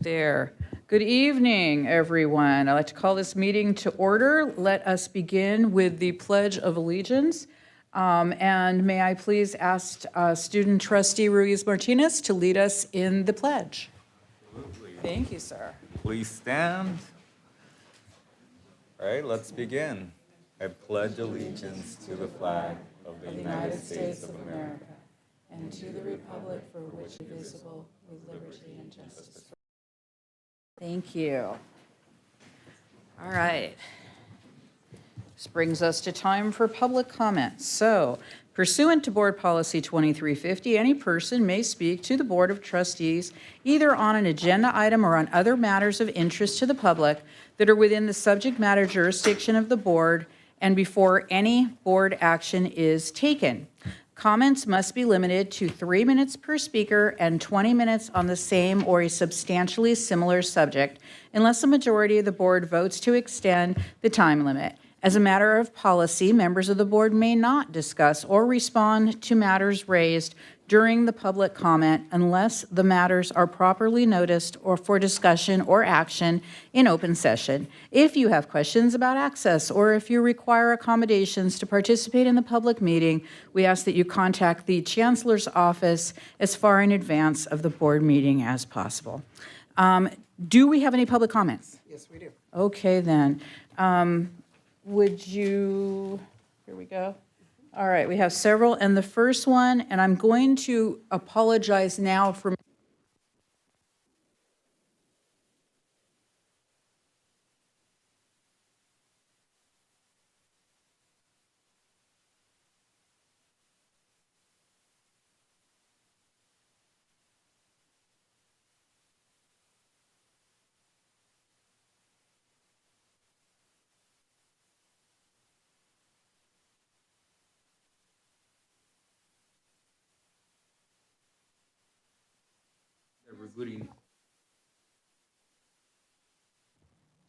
There. Good evening, everyone. I'd like to call this meeting to order. Let us begin with the Pledge of Allegiance. And may I please ask student trustee Ruiz Martinez to lead us in the pledge. Absolutely. Thank you, sir. Please stand. All right, let's begin. I pledge allegiance to the flag of the United States of America and to the republic for which it is visible with liberty and justice. Thank you. All right. This brings us to time for public comments. So, pursuant to Board Policy 2350, any person may speak to the Board of Trustees either on an agenda item or on other matters of interest to the public that are within the subject matter jurisdiction of the board and before any board action is taken. Comments must be limited to 3 minutes per speaker and 20 minutes on the same or a substantially similar subject, unless a majority of the board votes to extend the time limit. As a matter of policy, members of the board may not discuss or respond to matters raised during the public comment unless the matters are properly noticed or for discussion or action in open session. If you have questions about access or if you require accommodations to participate in the public meeting, we ask that you contact the Chancellor's office as far in advance of the board meeting as possible. Do we have any public comments? Yes, we do. Okay, then. Would you, here we go. All right, we have several, and the first one, and I'm going to apologize now for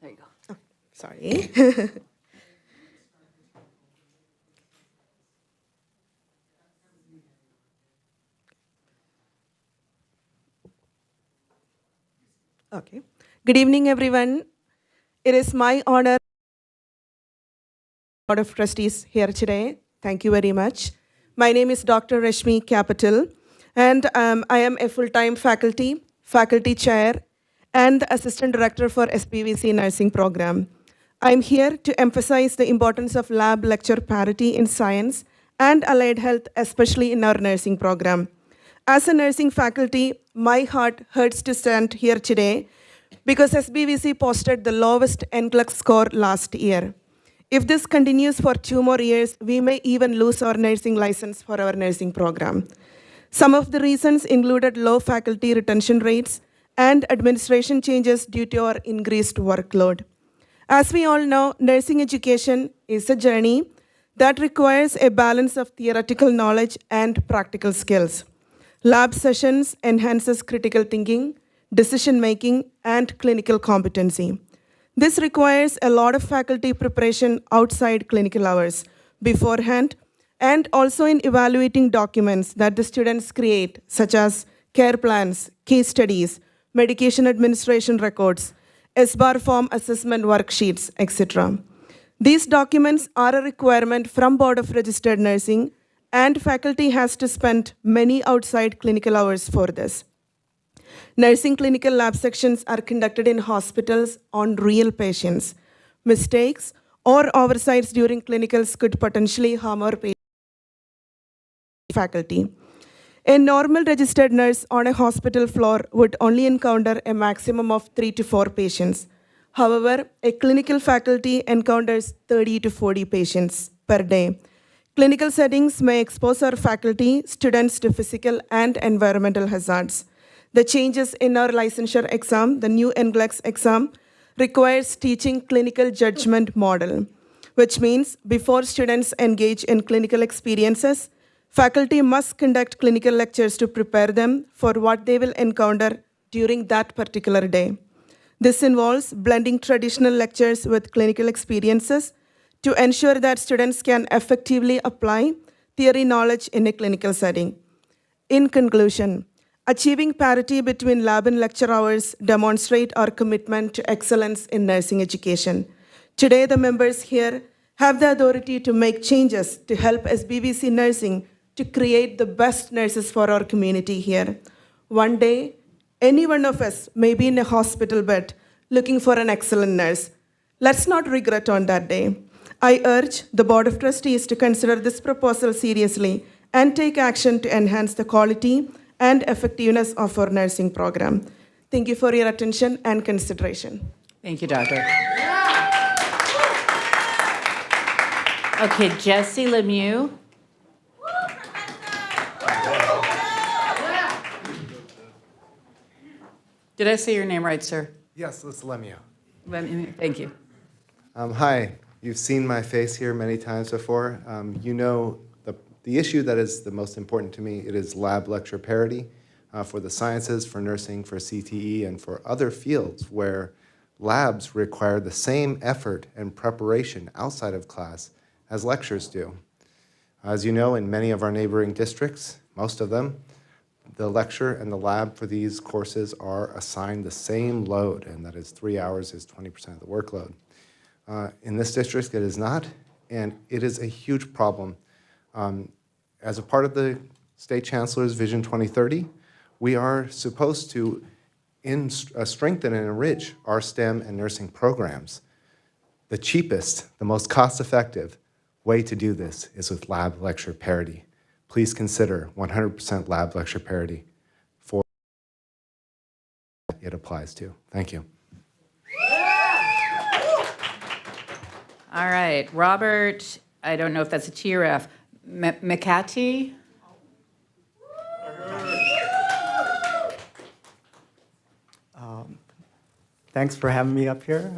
there you go. Sorry. Okay. Good evening, everyone. It is my honor Board of Trustees here today. Thank you very much. My name is Dr. Rashmi Capital, and I am a full-time faculty chair, and the assistant director for SBCCD nursing program. I'm here to emphasize the importance of lab lecture parity in science and allied health, especially in our nursing program. As a nursing faculty, my heart hurts to stand here today because SBCCD posted the lowest NCLEX score last year. If this continues for 2 more years, we may even lose our nursing license for our nursing program. Some of the reasons included low faculty retention rates and administration changes due to our increased workload. As we all know, nursing education is a journey that requires a balance of theoretical knowledge and practical skills. Lab sessions enhances critical thinking, decision-making, and clinical competency. This requires a lot of faculty preparation outside clinical hours, beforehand, and also in evaluating documents that the students create, such as care plans, case studies, medication administration records, SBAR form assessment worksheets, etc. These documents are a requirement from Board of Registered Nursing, and faculty has to spend many outside clinical hours for this. Nursing clinical lab sections are conducted in hospitals on real patients. Mistakes or oversights during clinicals could potentially harm our faculty. A normal registered nurse on a hospital floor would only encounter a maximum of 3 to 4 patients. However, a clinical faculty encounters 30 to 40 patients per day. Clinical settings may expose our faculty, students to physical and environmental hazards. The changes in our licensure exam, the new NCLEX exam, requires teaching clinical judgment model, which means before students engage in clinical experiences, faculty must conduct clinical lectures to prepare them for what they will encounter during that particular day. This involves blending traditional lectures with clinical experiences to ensure that students can effectively apply theory knowledge in a clinical setting. In conclusion, Achieving parity between lab and lecture hours demonstrate our commitment to excellence in nursing education. Today, the members here have the authority to make changes to help SBBC Nursing to create the best nurses for our community here. One day, any one of us may be in a hospital bed looking for an excellent nurse. Let's not regret on that day. I urge the Board of Trustees to consider this proposal seriously and take action to enhance the quality and effectiveness of our nursing program. Thank you for your attention and consideration. Thank you, Doctor. Okay, Jesse Lemieux. Did I say your name right, sir? Yes, it's Lemio. Thank you. Hi, you've seen my face here many times before. You know the issue that is the most important to me, it is lab lecture parity for the sciences, for nursing, for CTE, and for other fields where labs require the same effort and preparation outside of class as lectures do. As you know, in many of our neighboring districts, most of them, the lecture and the lab for these courses are assigned the same load, and that is 3 hours is 20% of the workload. In this district, it is not, and it is a huge problem. As a part of the State Chancellor's Vision 2030, we are supposed to strengthen and enrich our STEM and nursing programs. The cheapest, the most cost-effective way to do this is with lab lecture parity. Please consider 100% lab lecture parity for it applies to. Thank you. All right, Robert, I don't know if that's a T or F. McCarty? Thanks for having me up here,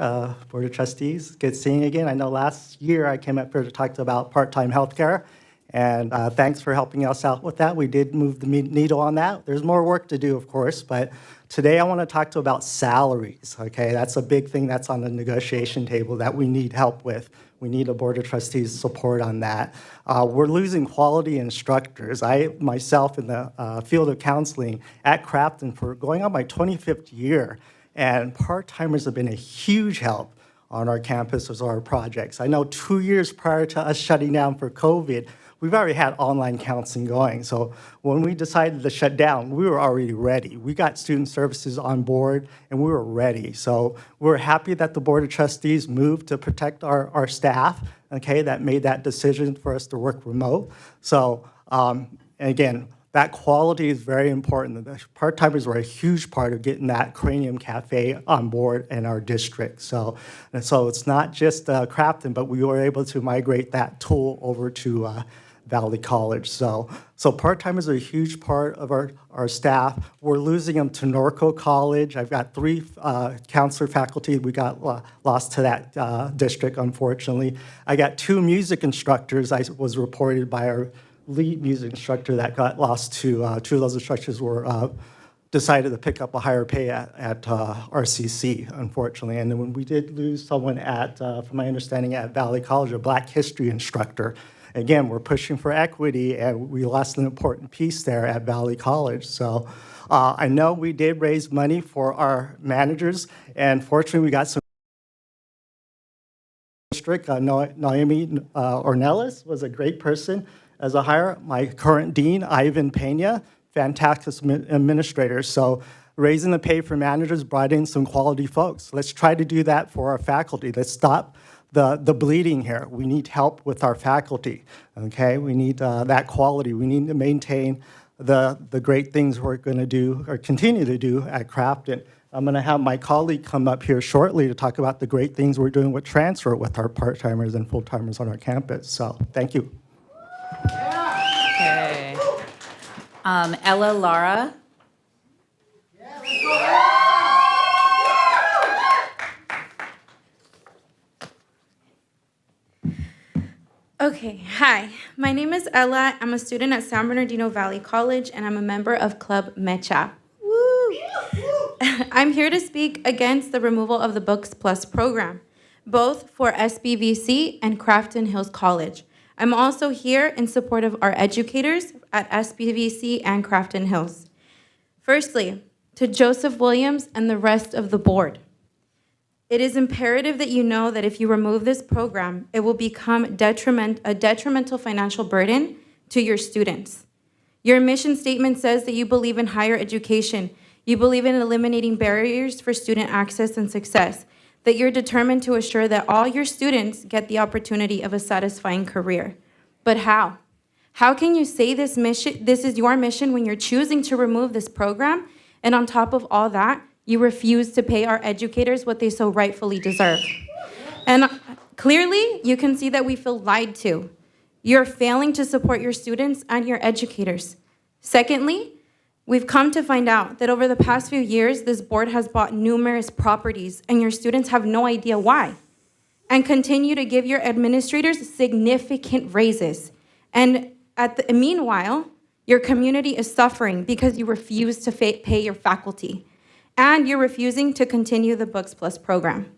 Board of Trustees. Good seeing you again. I know last year I came up here to talk about part-time healthcare, and thanks for helping us out with that. We did move the needle on that. There's more work to do, of course, but today I want to talk about salaries, okay? That's a big thing that's on the negotiation table that we need help with. We need a Board of Trustees support on that. We're losing quality instructors. I, myself, in the field of counseling at Crafton for going on my 25th year, and part-timers have been a huge help on our campus with our projects. I know 2 years prior to us shutting down for COVID, we've already had online counseling going. So when we decided to shut down, we were already ready. We got student services on board, and we were ready. So we're happy that the Board of Trustees moved to protect our staff, okay, that made that decision for us to work remote. So, again, that quality is very important. The part-timers were a huge part of getting that Cranium Cafe on board in our district. So it's not just Crafton, but we were able to migrate that tool over to Valley College. So part-timers are a huge part of our staff. We're losing them to Norco College. I've got 3 counselor faculty. We got lost to that district, unfortunately. I got 2 music instructors. I was reported by our lead music instructor that got lost to 2 of those instructors were decided to pick up a higher pay at RCC, unfortunately. And then when we did lose someone at, from my understanding, at Valley College, a Black history instructor. Again, we're pushing for equity, and we lost an important piece there at Valley College. So I know we did raise money for our managers, and fortunately, we got some district. Naomi Ornelas was a great person as a hire. My current dean, Ivan Pena, fantastic administrator. So raising the pay for managers brought in some quality folks. Let's try to do that for our faculty. Let's stop the bleeding here. We need help with our faculty, okay? We need that quality. We need to maintain the great things we're gonna do or continue to do at Crafton. I'm gonna have my colleague come up here shortly to talk about the great things we're doing with transfer with our part-timers and full-timers on our campus. So thank you. Okay. Ella Lara? Okay, hi. My name is Ella. I'm a student at San Bernardino Valley College, and I'm a member of Club Mecha. Woo! I'm here to speak against the removal of the Books Plus program, both for SBVC and Crafton Hills College. I'm also here in support of our educators at SBVC and Crafton Hills. Firstly, to Joseph Williams and the rest of the board, it is imperative that you know that if you remove this program, it will become a detrimental financial burden to your students. Your mission statement says that you believe in higher education. You believe in eliminating barriers for student access and success, that you're determined to assure that all your students get the opportunity of a satisfying career. But how? How can you say this is your mission when you're choosing to remove this program, and on top of all that, you refuse to pay our educators what they so rightfully deserve? And clearly, you can see that we feel lied to. You're failing to support your students and your educators. Secondly, we've come to find out that over the past few years, this board has bought numerous properties, and your students have no idea why, and continue to give your administrators significant raises. And meanwhile, your community is suffering because you refuse to pay your faculty, and you're refusing to continue the Books Plus program.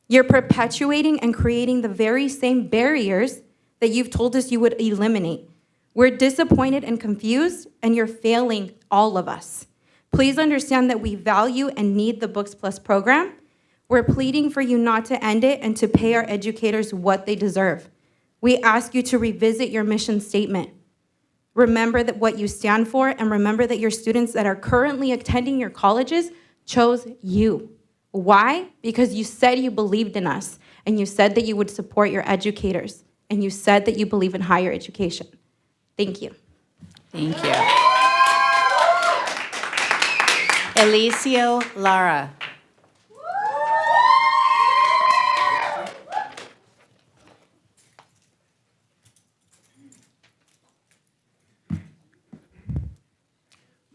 You're perpetuating and creating the very same barriers that you've told us you would eliminate. We're disappointed and confused, and you're failing all of us. Please understand that we value and need the Books Plus program. We're pleading for you not to end it and to pay our educators what they deserve. We ask you to revisit your mission statement. Remember that what you stand for, and remember that your students that are currently attending your colleges chose you. Why? Because you said you believed in us, and you said that you would support your educators, and you said that you believe in higher education. Thank you. Thank you. Elicio Lara.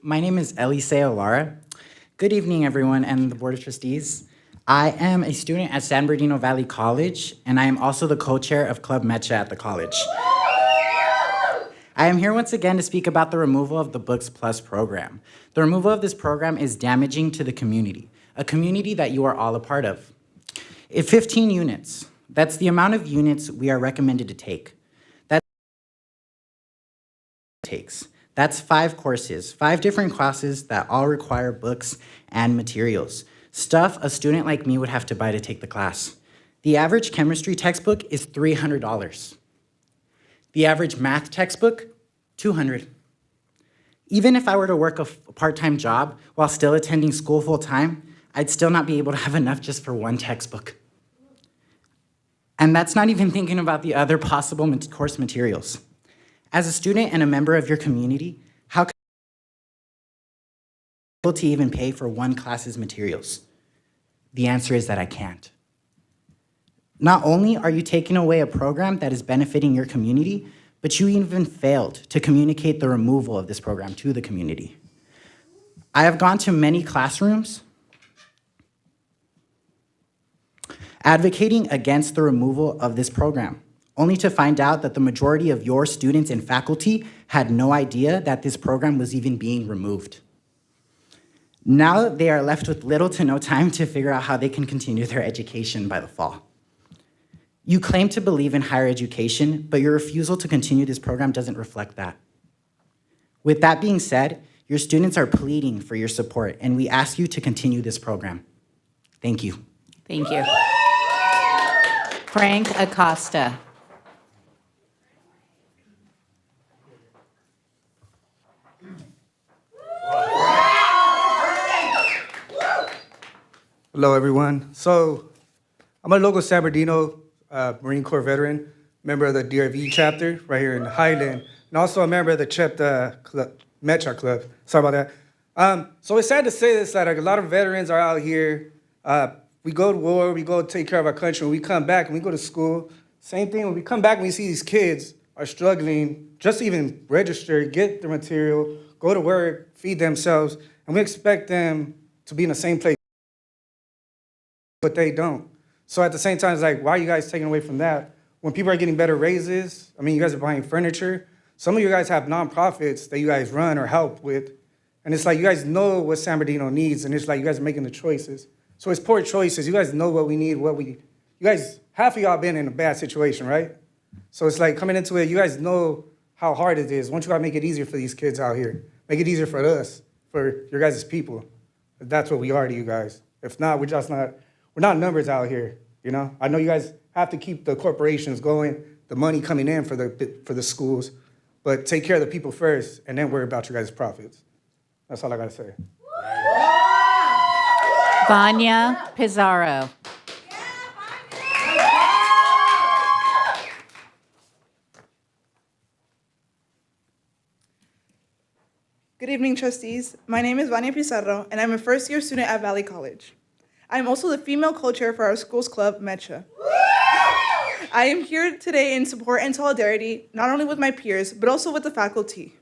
My name is Eliseo Lara. Good evening, everyone, and the Board of Trustees. I am a student at San Bernardino Valley College, and I am also the co-chair of Club Mecha at the college. I am here once again to speak about the removal of the Books Plus program. The removal of this program is damaging to the community, a community that you are all a part of. 15 units, that's the amount of units we are recommended to take. That's 5 courses, 5 different classes that all require books and materials, stuff a student like me would have to buy to take the class. The average chemistry textbook is $300. The average math textbook, $200. Even if I were to work a part-time job while still attending school full-time, I'd still not be able to have enough just for one textbook. And that's not even thinking about the other possible course materials. As a student and a member of your community, how can you be able to even pay for one class's materials? The answer is that I can't. Not only are you taking away a program that is benefiting your community, but you even failed to communicate the removal of this program to the community. I have gone to many classrooms advocating against the removal of this program, only to find out that the majority of your students and faculty had no idea that this program was even being removed. Now they are left with little to no time to figure out how they can continue their education by the fall. You claim to believe in higher education, but your refusal to continue this program doesn't reflect that. With that being said, your students are pleading for your support, and we ask you to continue this program. Thank you. Thank you. Frank Acosta. Hello, everyone. So I'm a local San Bernardino Marine Corps veteran, member of the DRV chapter right here in Highland, and also a member of the Mecha Club. Sorry about that. So it's sad to say this, that a lot of veterans are out here. We go to war, we go take care of our country, when we come back and we go to school, same thing, when we come back and we see these kids are struggling just to even register, get the material, go to work, feed themselves, and we expect them to be in the same place, but they don't. So at the same time, it's like, why are you guys taking away from that? When people are getting better raises, I mean, you guys are buying furniture. Some of you guys have nonprofits that you guys run or help with. And it's like, you guys know what San Bernardino needs, and it's like, you guys are making the choices. So it's poor choices. You guys know what we need, you guys, half of y'all been in a bad situation, right? So it's like, coming into it, you guys know how hard it is. Why don't you guys make it easier for these kids out here? Make it easier for us. for your guys' people. That's what we are to you guys. If not, we're not numbers out here, you know? I know you guys have to keep the corporations going, the money coming in for the schools, but take care of the people first and then worry about your guys' profits. That's all I gotta say. Vanya Pizarro. Good evening, trustees. My name is Vania Pizarro, and I'm a first-year student at Valley College. I'm also the female co-chair for our school's club, MECHA. I am here today in support and solidarity, not only with my peers, but also with the faculty,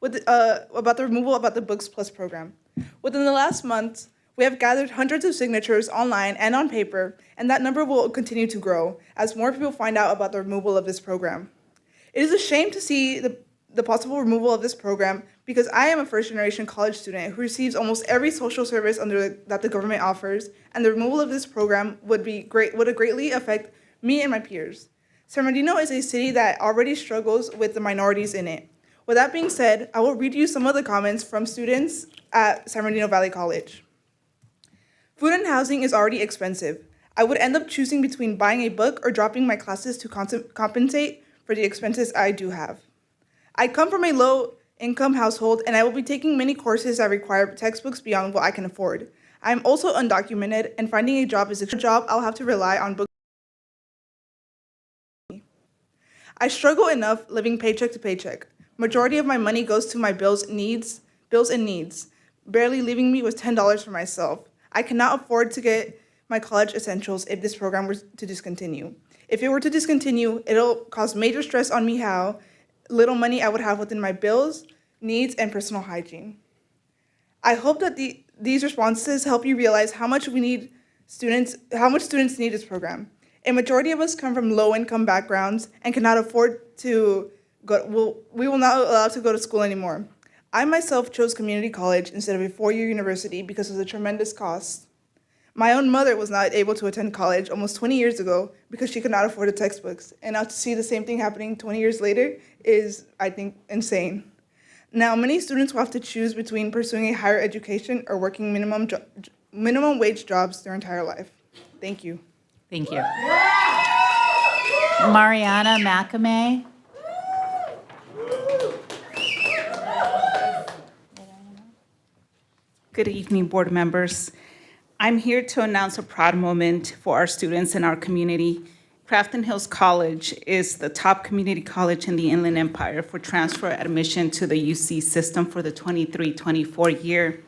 about the removal of the Books Plus program. Within the last month, we have gathered hundreds of signatures online and on paper, and that number will continue to grow as more people find out about the removal of this program. It is a shame to see the possible removal of this program because I am a first-generation college student who receives almost every social service that the government offers, and the removal of this program would greatly affect me and my peers. San Bernardino is a city that already struggles with the minorities in it. With that being said, I will read you some of the comments from students at San Bernardino Valley College. Food and housing is already expensive. I would end up choosing between buying a book or dropping my classes to compensate for the expenses I do have. I come from a low-income household, and I will be taking many courses that require textbooks beyond what I can afford. I am also undocumented, and finding a job is a job I'll have to rely on books. I struggle enough living paycheck to paycheck. Majority of my money goes to my bills and needs, barely leaving me with $10 for myself. I cannot afford to get my college essentials if this program were to discontinue. If it were to discontinue, it'll cause major stress on me how little money I would have within my bills, needs, and personal hygiene. I hope that these responses help you realize how much students need this program. A majority of us come from low-income backgrounds and cannot afford to we will not allow to go to school anymore. I myself chose community college instead of a four-year university because of the tremendous cost. My own mother was not able to attend college almost 20 years ago because she could not afford the textbooks. And now to see the same thing happening 20 years later is, I think, insane. Now, many students will have to choose between pursuing a higher education or working minimum wage jobs their entire life. Thank you. Thank you. Mariana Macame. Good evening, board members. I'm here to announce a proud moment for our students in our community. Crafton Hills College is the top community college in the Inland Empire for transfer admission to the UC system for the 23-24 year.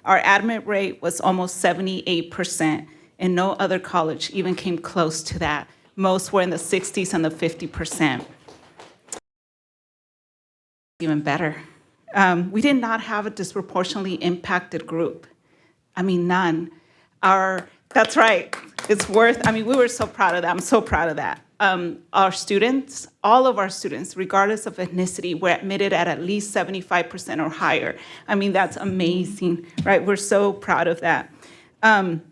Our admit rate was almost 78%, and no other college even came close to that. Most were in the 60s and the 50%. Even better. We did not have a disproportionately impacted group. I mean, none. That's right. We were so proud of that. I'm so proud of that. Our students, all of our students, regardless of ethnicity, were admitted at least 75% or higher. I mean, that's amazing, right? We're so proud of that. While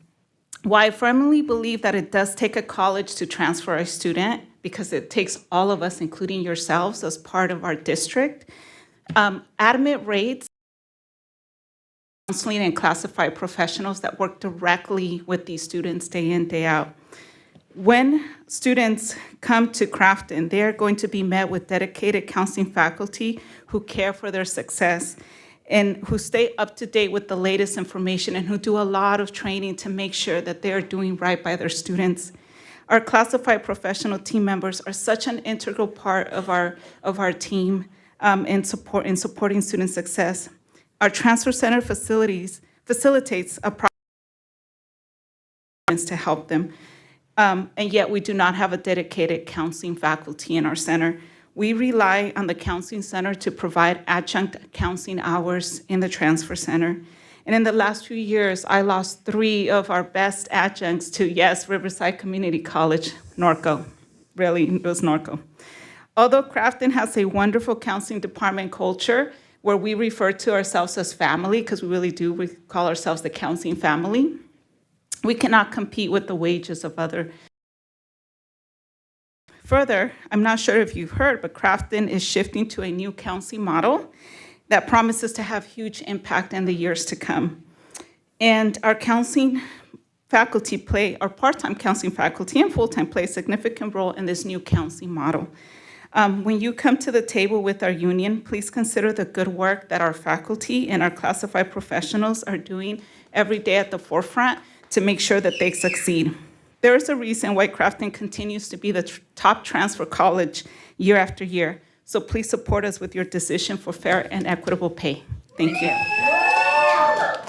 I firmly believe that it does take a college to transfer a student, because it takes all of us, including yourselves, as part of our district, admit rates, counseling and classified professionals that work directly with these students day in, day out. When students come to Crafton, they are going to be met with dedicated counseling faculty who care for their success and who stay up to date with the latest information and who do a lot of training to make sure that they are doing right by their students. Our classified professional team members are such an integral part of our team in supporting student success. Our transfer center facilitates a process to help them, and yet we do not have a dedicated counseling faculty in our center. We rely on the counseling center to provide adjunct counseling hours in the transfer center. And in the last few years, I lost 3 of our best adjuncts to, yes, Riverside Community College, Norco. Really, it was Norco. Although Crafton has a wonderful counseling department culture where we refer to ourselves as family, because we really do, we call ourselves the counseling family, we cannot compete with the wages of other. Further, I'm not sure if you've heard, but Crafton is shifting to a new counseling model that promises to have huge impact in the years to come. And our counseling faculty play, our part-time counseling faculty and full-time play a significant role in this new counseling model. When you come to the table with our union, please consider the good work that our faculty and our classified professionals are doing every day at the forefront to make sure that they succeed. There is a reason why Crafton continues to be the top transfer college year after year. So please support us with your decision for fair and equitable pay. Thank you.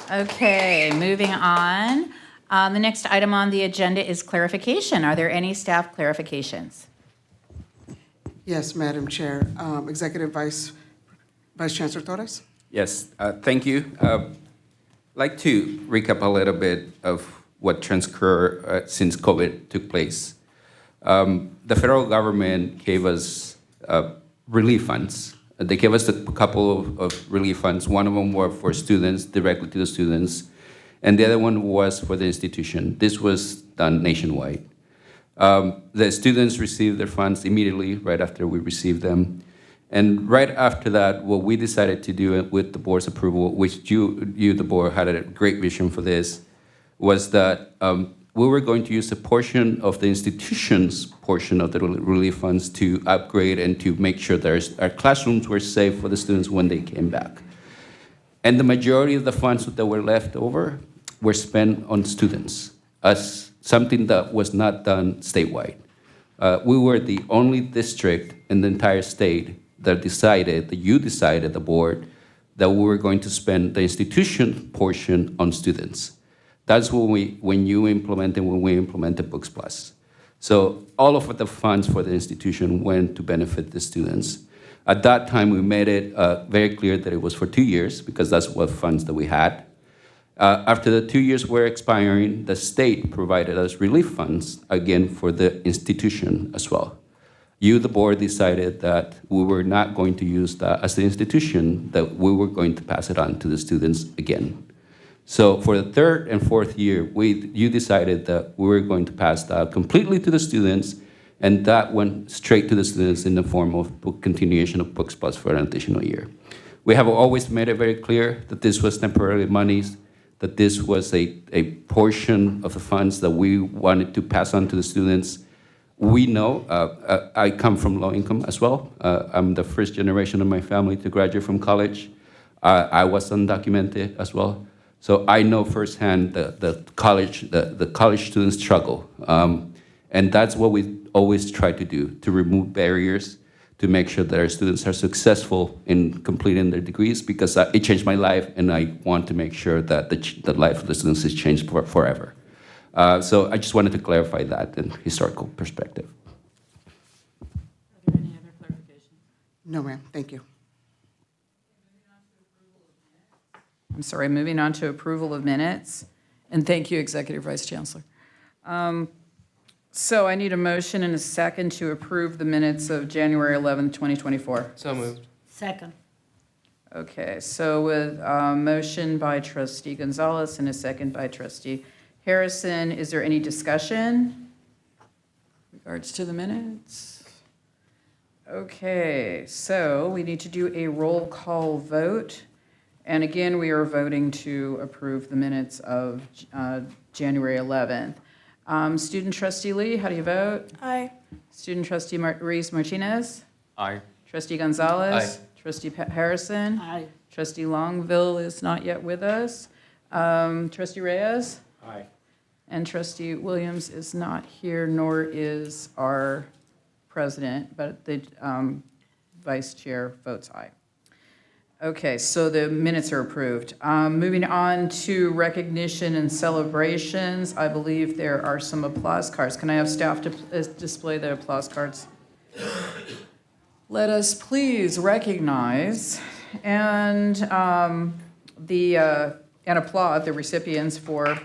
Okay, moving on. The next item on the agenda is clarification. Are there any staff clarifications? Yes, Madam Chair. Executive Vice Chancellor Torres? Yes, thank you. I'd like to recap a little bit of what transpired since COVID took place. The federal government gave us relief funds. They gave us a couple of relief funds. One of them were for students, directly to the students, and the other one was for the institution. This was done nationwide. The students received their funds immediately, right after we received them. And right after that, what we decided to do with the board's approval, which you the board, had a great vision for this, was that we were going to use a portion of the institution's portion of the relief funds to upgrade and to make sure that our classrooms were safe for the students when they came back. And the majority of the funds that were left over were spent on students, as something that was not done statewide. We were the only district in the entire state that you decided, the board, that we were going to spend the institution portion on students. That's when we implemented Books Plus. So all of the funds for the institution went to benefit the students. At that time, we made it very clear that it was for 2 years, because that's what funds that we had. After the 2 years were expiring, the state provided us relief funds, again, for the institution as well. You, the board, decided that we were not going to use that as the institution, that we were going to pass it on to the students again. So for the third and fourth year, you decided that we were going to pass that completely to the students, and that went straight to the students in the form of continuation of Books Plus for an additional year. We have always made it very clear that this was temporary monies, that this was a portion of the funds that we wanted to pass on to the students. We know, I come from low income as well. I'm the first generation of my family to graduate from college. I was undocumented as well. So I know firsthand the college students struggle. And that's what we always try to do, to remove barriers, to make sure that our students are successful in completing their degrees, because it changed my life, and I want to make sure that the life of the students is changed forever. So I just wanted to clarify that in historical perspective. Are there any other clarifications? No, ma'am. Thank you. I'm sorry, moving on to approval of minutes. And thank you, Executive Vice Chancellor. So I need a motion and a second to approve the minutes of January 11th, 2024. So moved. Second. Okay, so with a motion by Trustee Gonzalez and a second by Trustee Harrison, is there any discussion in regards to the minutes? Okay, so we need to do a roll call vote. And again, we are voting to approve the minutes of January 11th. Student Trustee Lee, how do you vote? Aye. Student Trustee Ruiz Martinez? Aye. Trustee Gonzalez? Aye. Trustee Harrison? Aye. Trustee Longville is not yet with us. Trustee Reyes? Aye. And Trustee Williams is not here, nor is our president, but the vice chair votes aye. Okay, so the minutes are approved. Moving on to recognition and celebrations, I believe there are some applause cards. Can I have staff to display the applause cards? Let us please recognize and applaud the recipients for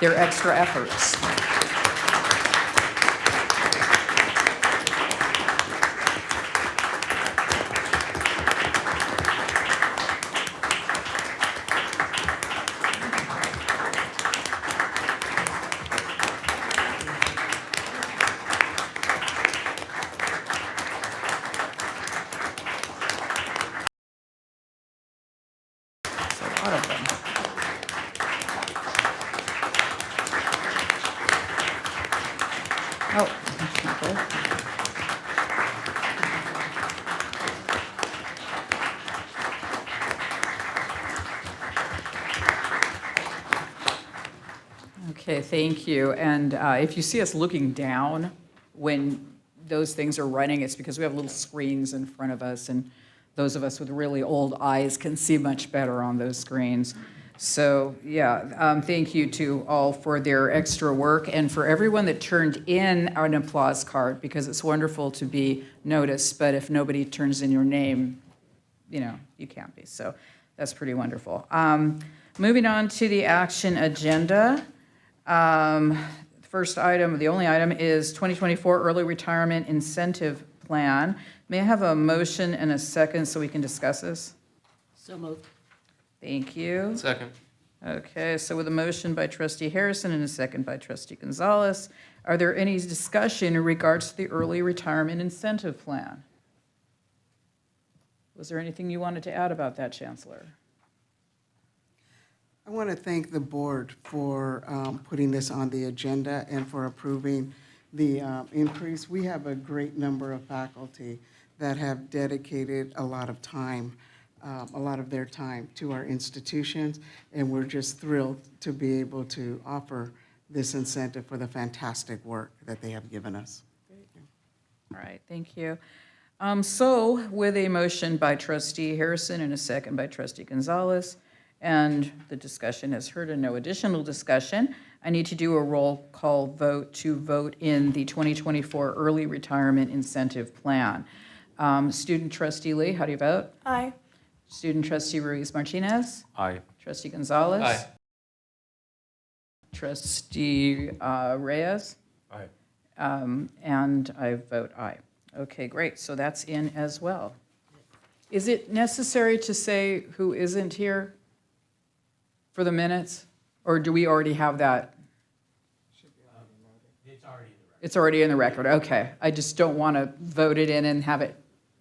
their extra efforts. Okay, thank you. And if you see us looking down when those things are running, it's because we have little screens in front of us, and those of us with really old eyes can see much better on those screens. So, yeah, thank you to all for their extra work and for everyone that turned in an applause card, because it's wonderful to be noticed, but if nobody turns in your name, you know, you can't be. So that's pretty wonderful. Moving on to the action agenda. First item, the only item is 2024 Early Retirement Incentive Plan. May I have a motion and a second so we can discuss this? So moved. Thank you. Second. Okay, so with a motion by trustee Harrison and a second by trustee Gonzalez, are there any discussion in regards to the Early Retirement Incentive Plan? Was there anything you wanted to add about that, Chancellor? I want to thank the board for putting this on the agenda and for approving the increase. We have a great number of faculty that have dedicated a lot of time, a lot of their time to our institutions, and we're just thrilled to be able to offer this incentive for the fantastic work that they have given us. All right, thank you. So with a motion by trustee Harrison and a second by trustee Gonzalez, and the discussion has heard and no additional discussion, I need to do a roll call vote to vote in the 2024 Early Retirement Incentive Plan. Student trustee Lee, how do you vote? Aye. Student trustee Ruiz Martinez? Aye. Trustee Gonzalez? Aye. Trustee Reyes? Aye. And I vote aye. Okay, great, so that's in as well. Is it necessary to say who isn't here for the minutes? Or do we already have that? It's already in the record, okay. I just don't want to vote it in and have it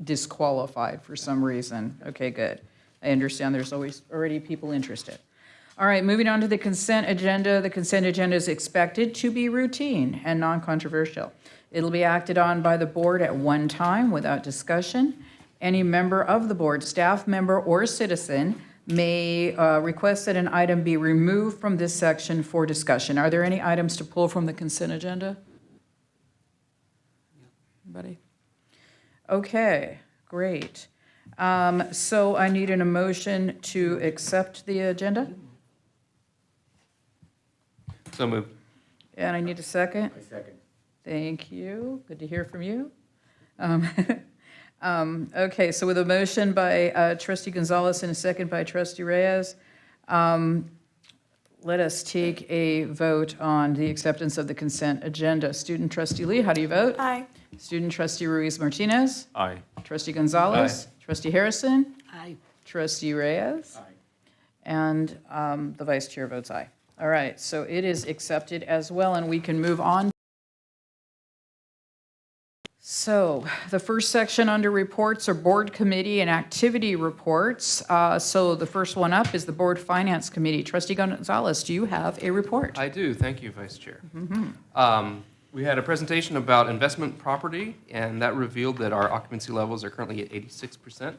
disqualified for some reason. Okay, good. I understand there's always already people interested. All right, moving on to the consent agenda. The consent agenda is expected to be routine and non-controversial. It'll be acted on by the board at one time without discussion. Any member of the board, staff member, or citizen may request that an item be removed from this section for discussion. Are there any items to pull from the consent agenda? Anybody? Okay, great. So I need an emotion to accept the agenda, So moved. and I need a second. I second. Thank you. Good to hear from you. Okay, so with a motion by trustee Gonzalez and a second by trustee Reyes, let us take a vote on the acceptance of the consent agenda. Student trustee Lee, how do you vote? Aye. Student trustee Ruiz Martinez? Aye. Trustee Gonzalez? Trustee Harrison? Aye. Trustee Reyes? Aye. And the vice chair votes aye. All right, so it is accepted as well, and we can move on. So the first section under reports are board committee and activity reports. So the first one up is the board finance committee. Trustee Gonzalez, do you have a report? I do, thank you, Vice Chair. We had a presentation about investment property, and that revealed that our occupancy levels are currently at 86%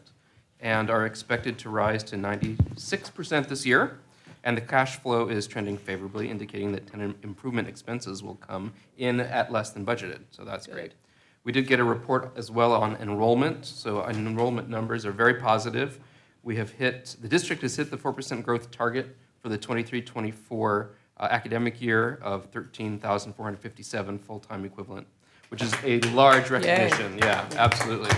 and are expected to rise to 96% this year. And the cash flow is trending favorably, indicating that tenant improvement expenses will come in at less than budgeted, so that's great. We did get a report as well on enrollment, so our enrollment numbers are very positive. The district has hit the 4% growth target for the 23-24 academic year of 13,457 full-time equivalent, which is a large recognition. Yay. Yeah, absolutely.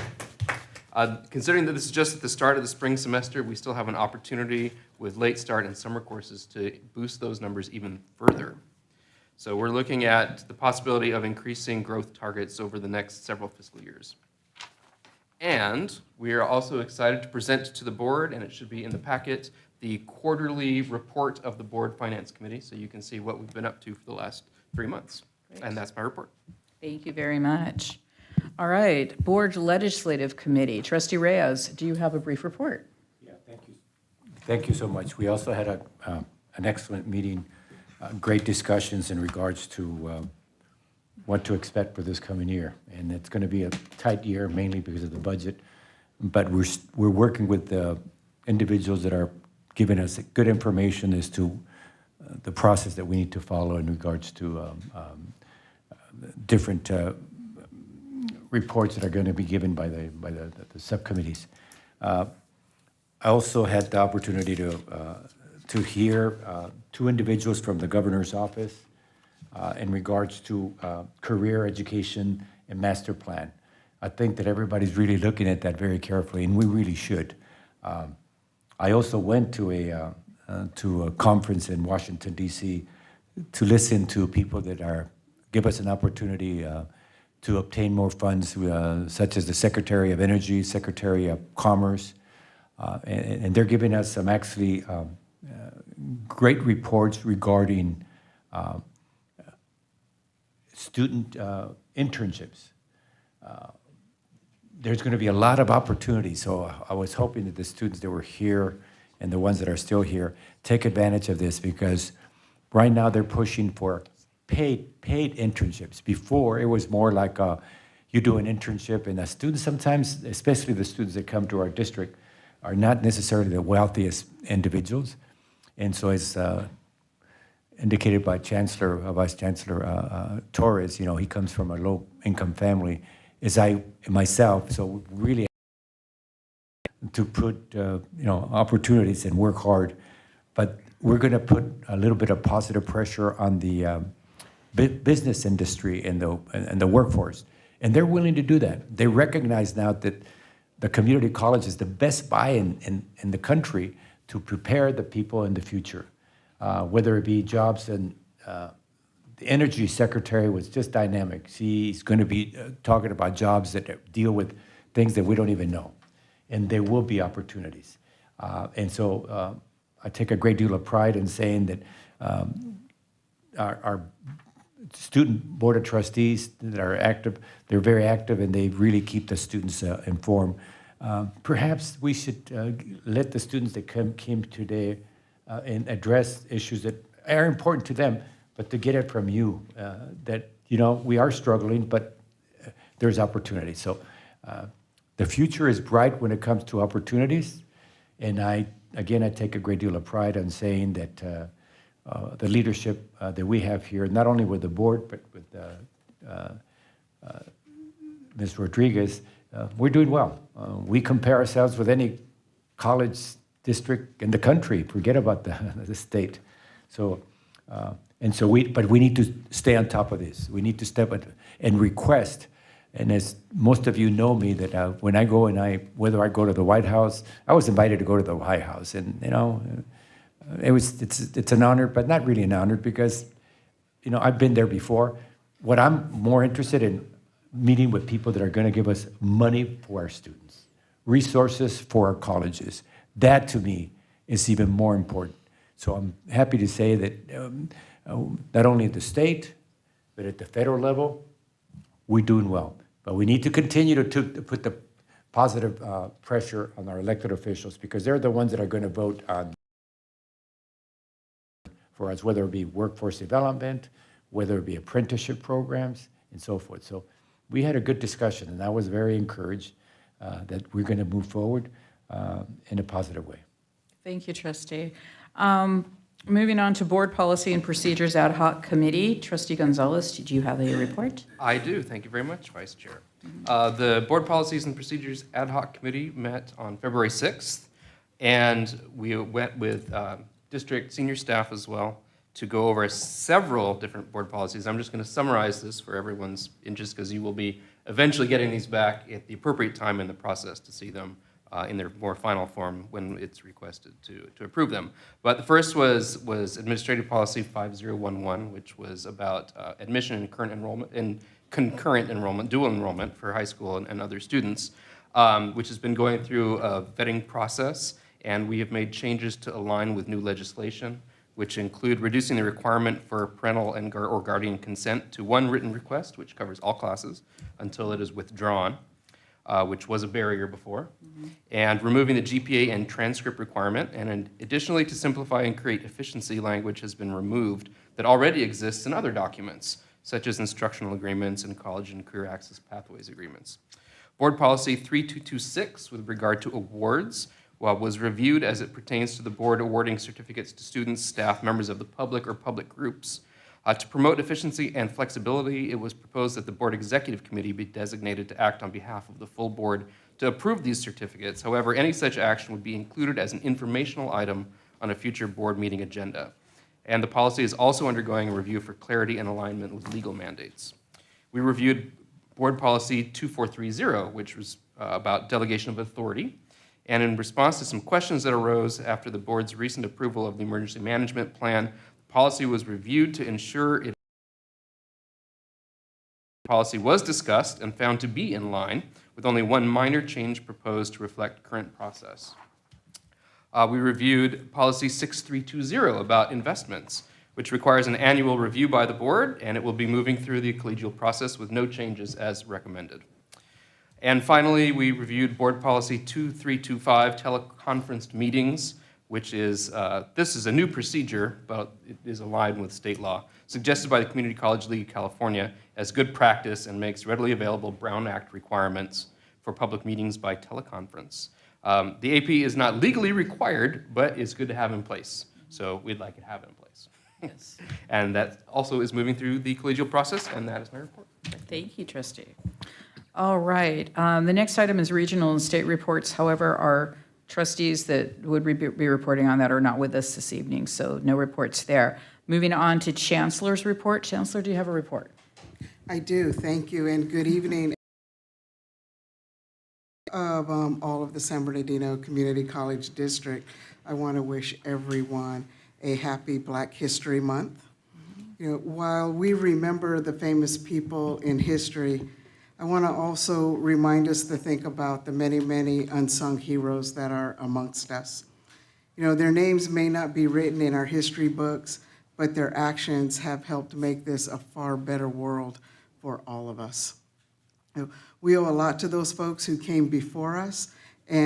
Considering that this is just at the start of the spring semester, we still have an opportunity with late start and summer courses to boost those numbers even further. So we're looking at the possibility of increasing growth targets over the next several fiscal years. And we are also excited to present to the board, and it should be in the packet, the quarterly report of the Board Finance Committee, so you can see what we've been up to for the last 3 months. Great. And that's my report. Thank you very much. All right, board legislative committee. Trustee Reyes, do you have a brief report? Yeah, thank you. Thank you so much. We also had an excellent meeting, great discussions in regards to what to expect for this coming year. And it's going to be a tight year, mainly because of the budget. But we're working with the individuals that are giving us good information as to the process that we need to follow in regards to different reports that are going to be given by the subcommittees. I also had the opportunity to hear two individuals from the governor's office in regards to career education and master plan. I think that everybody's really looking at that very carefully, and we really should. I also went to a conference in Washington, D.C. to listen to people that give us an opportunity to obtain more funds, such as the Secretary of Energy, Secretary of Commerce, and they're giving us some actually great reports regarding student internships. There's going to be a lot of opportunities, so I was hoping that the students that were here and the ones that are still here take advantage of this, because right now they're pushing for paid internships. Before, it was more like you do an internship, and the students sometimes, especially the students that come to our district, are not necessarily the wealthiest individuals. And so as indicated by Vice Chancellor Torres, he comes from a low-income family, as I myself, so really to put opportunities and work hard. But we're going to put a little bit of positive pressure on the business industry and the workforce, and they're willing to do that. They recognize now that the community college is the best buy in the country to prepare the people in the future, whether it be jobs. And the Energy Secretary was just dynamic. She's going to be talking about jobs that deal with things that we don't even know, and there will be opportunities. And so I take a great deal of pride in saying that our student board of trustees that are active, they're very active, and they really keep the students informed. Perhaps we should let the students that came today and address issues that are important to them, but to get it from you, that, we are struggling, but there's opportunity. So the future is bright when it comes to opportunities. And I take a great deal of pride in saying that the leadership that we have here, not only with the board, but with Ms. Rodriguez, we're doing well. We compare ourselves with any college district in the country. Forget about the state. So, but we need to stay on top of this. We need to step up and request. And as most of you know me, that when I go whether I go to the White House, I was invited to go to the White House, and it's an honor, but not really an honor, because I've been there before. What I'm more interested in, meeting with people that are going to give us money for our students, resources for our colleges. That to me is even more important. So I'm happy to say that not only at the state, but at the federal level, we're doing well. But we need to continue to put the positive pressure on our elected officials, because they're the ones that are going to vote on for us, whether it be workforce development, whether it be apprenticeship programs, and so forth. So we had a good discussion, and I was very encouraged that we're going to move forward in a positive way. Thank you, Trustee. Moving on to Board Policy and Procedures Ad Hoc Committee. Trustee Gonzalez, did you have a report? I do. Thank you very much, Vice Chair. The Board Policies and Procedures Ad Hoc Committee met on February 6th, and we went with district senior staff as well to go over several different board policies. I'm just going to summarize this for everyone's interest, because you will be eventually getting these back at the appropriate time in the process to see them in their more final form when it's requested to approve them. But the first was Administrative Policy 5011, which was about admission and concurrent enrollment, dual enrollment for high school and other students, which has been going through a vetting process, and we have made changes to align with new legislation, which include reducing the requirement for parental or guardian consent to one written request, which covers all classes, until it is withdrawn, which was a barrier before, and removing the GPA and transcript requirement, and additionally, to simplify and create efficiency, language has been removed that already exists in other documents, such as instructional agreements and college and career access pathways agreements. Board Policy 3226, with regard to awards, was reviewed as it pertains to the board awarding certificates to students, staff, members of the public, or public groups. To promote efficiency and flexibility, it was proposed that the Board Executive Committee be designated to act on behalf of the full board to approve these certificates. However, any such action would be included as an informational item on a future board meeting agenda. And the policy is also undergoing a review for clarity and alignment with legal mandates. We reviewed Board Policy 2430, which was about delegation of authority. And in response to some questions that arose after the board's recent approval of the emergency management plan, the policy was reviewed to ensure it. The policy was discussed and found to be in line, with only one minor change proposed to reflect current process. We reviewed Policy 6320 about investments, which requires an annual review by the board, and it will be moving through the collegial process with no changes as recommended. And finally, we reviewed Board Policy 2325, teleconferenced meetings, which is, this is a new procedure, but it is aligned with state law, suggested by the Community College League of California as good practice and makes readily available Brown Act requirements for public meetings by teleconference. The AP is not legally required, but it's good to have in place. So we'd like to have it in place. Yes. And that also is moving through the collegial process, and that is my report. Thank you, trustee. All right, the next item is regional and state reports. However, our trustees that would be reporting on that are not with us this evening, so no reports there. Moving on to Chancellor's report. Chancellor, do you have a report? I do, thank you, and good evening. Of all of the San Bernardino Community College District, I want to wish everyone a happy Black History Month. You know, while we remember the famous people in history, I want to also remind us to think about the many, many unsung heroes that are amongst us. You know, their names may not be written in our history books, but their actions have helped make this a far better world for all of us. You know, we owe a lot to those folks who came before us, and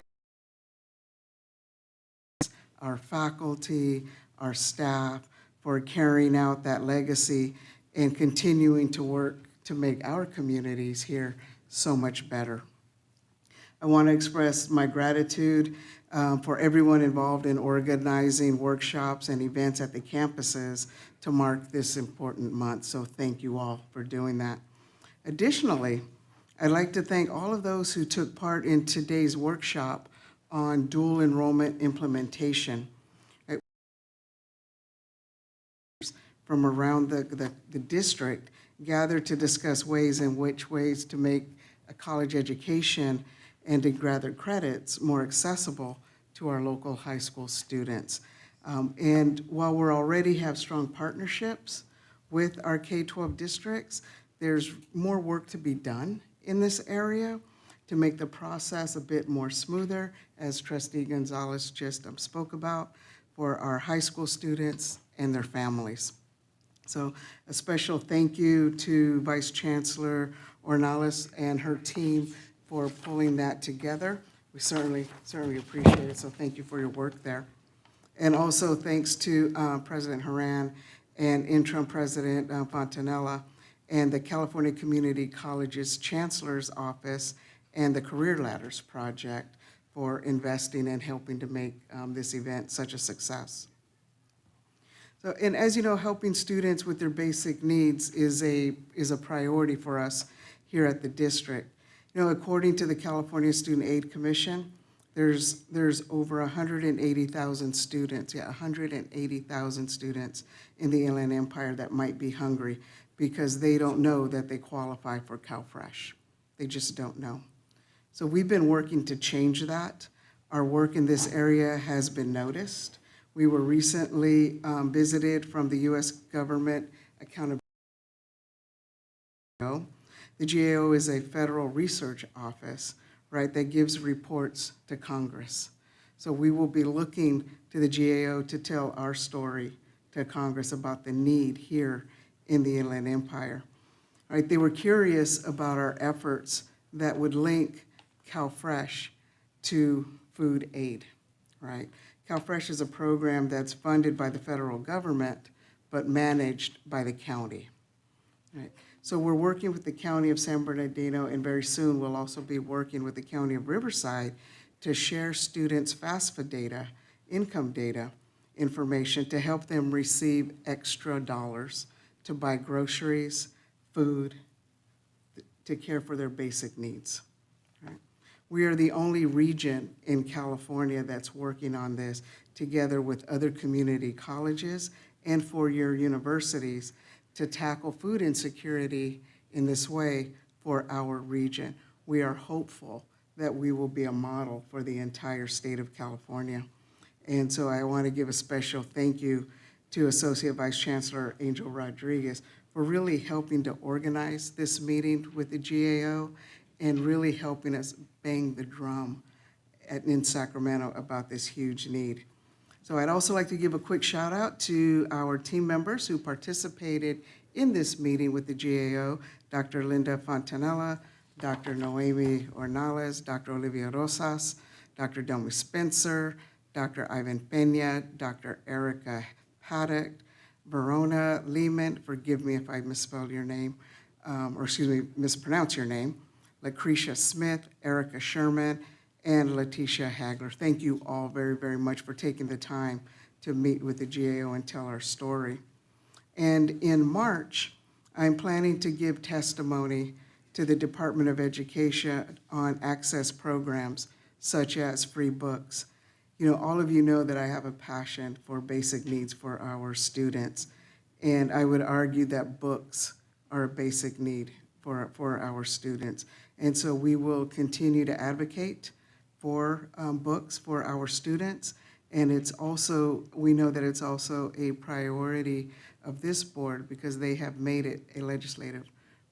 our faculty, our staff, for carrying out that legacy and continuing to work to make our communities here so much better. I want to express my gratitude for everyone involved in organizing workshops and events at the campuses to mark this important month, so thank you all for doing that. Additionally, I'd like to thank all of those who took part in today's workshop on dual enrollment implementation. From around the district gathered to discuss ways to make a college education and to gather credits more accessible to our local high school students. And while we already have strong partnerships with our K-12 districts, there's more work to be done in this area to make the process a bit more smoother, as Trustee Gonzalez just spoke about, for our high school students and their families. So a special thank you to Vice Chancellor Ornelas and her team for pulling that together. We certainly appreciate it, so thank you for your work there. And also thanks to President Haran and Interim President Fontanella and the California Community College's Chancellor's Office and the Career Ladders Project for investing and helping to make this event such a success. So, and as you know, helping students with their basic needs is a priority for us here at the district. You know, according to the California Student Aid Commission, there's over 180,000 students, 180,000 students in the Inland Empire that might be hungry because they don't know that they qualify for CalFresh. They just don't know. So we've been working to change that. Our work in this area has been noticed. We were recently visited from the U.S. Government Accountability. The GAO is a federal research office, right, that gives reports to Congress. So we will be looking to the GAO to tell our story to Congress about the need here in the Inland Empire. Right, they were curious about our efforts that would link CalFresh to food aid, right? CalFresh is a program that's funded by the federal government, but managed by the county. Right. So we're working with the County of San Bernardino, and very soon we'll also be working with the County of Riverside to share students' FAFSA data, income data, information to help them receive extra dollars to buy groceries, food, to care for their basic needs. Right? We are the only region in California that's working on this together with other community colleges and four-year universities to tackle food insecurity in this way for our region. We are hopeful that we will be a model for the entire state of California. And so I want to give a special thank you to Associate Vice Chancellor Angel Rodriguez for really helping to organize this meeting with the GAO and really helping us bang the drum in Sacramento about this huge need. So I'd also like to give a quick shout out to our team members who participated in this meeting with the GAO, Dr. Linda Fontanella, Dr. Noemi Ornales, Dr. Olivia Rosas, Dr. Delmy Spencer, Dr. Ivan Peña, Dr. Erica Paddock, Verona Lehman, forgive me if I misspelled your name, mispronounce your name, Lucretia Smith, Erica Sherman, and Letitia Hagler. Thank you all very, very much for taking the time to meet with the GAO and tell our story. And in March, I'm planning to give testimony to the Department of Education on access programs such as free books. You know, all of you know that I have a passion for basic needs for our students, and I would argue that books are a basic need for our students. And so we will continue to advocate for books for our students, and it's also, we know that it's also a priority of this board because they have made it a legislative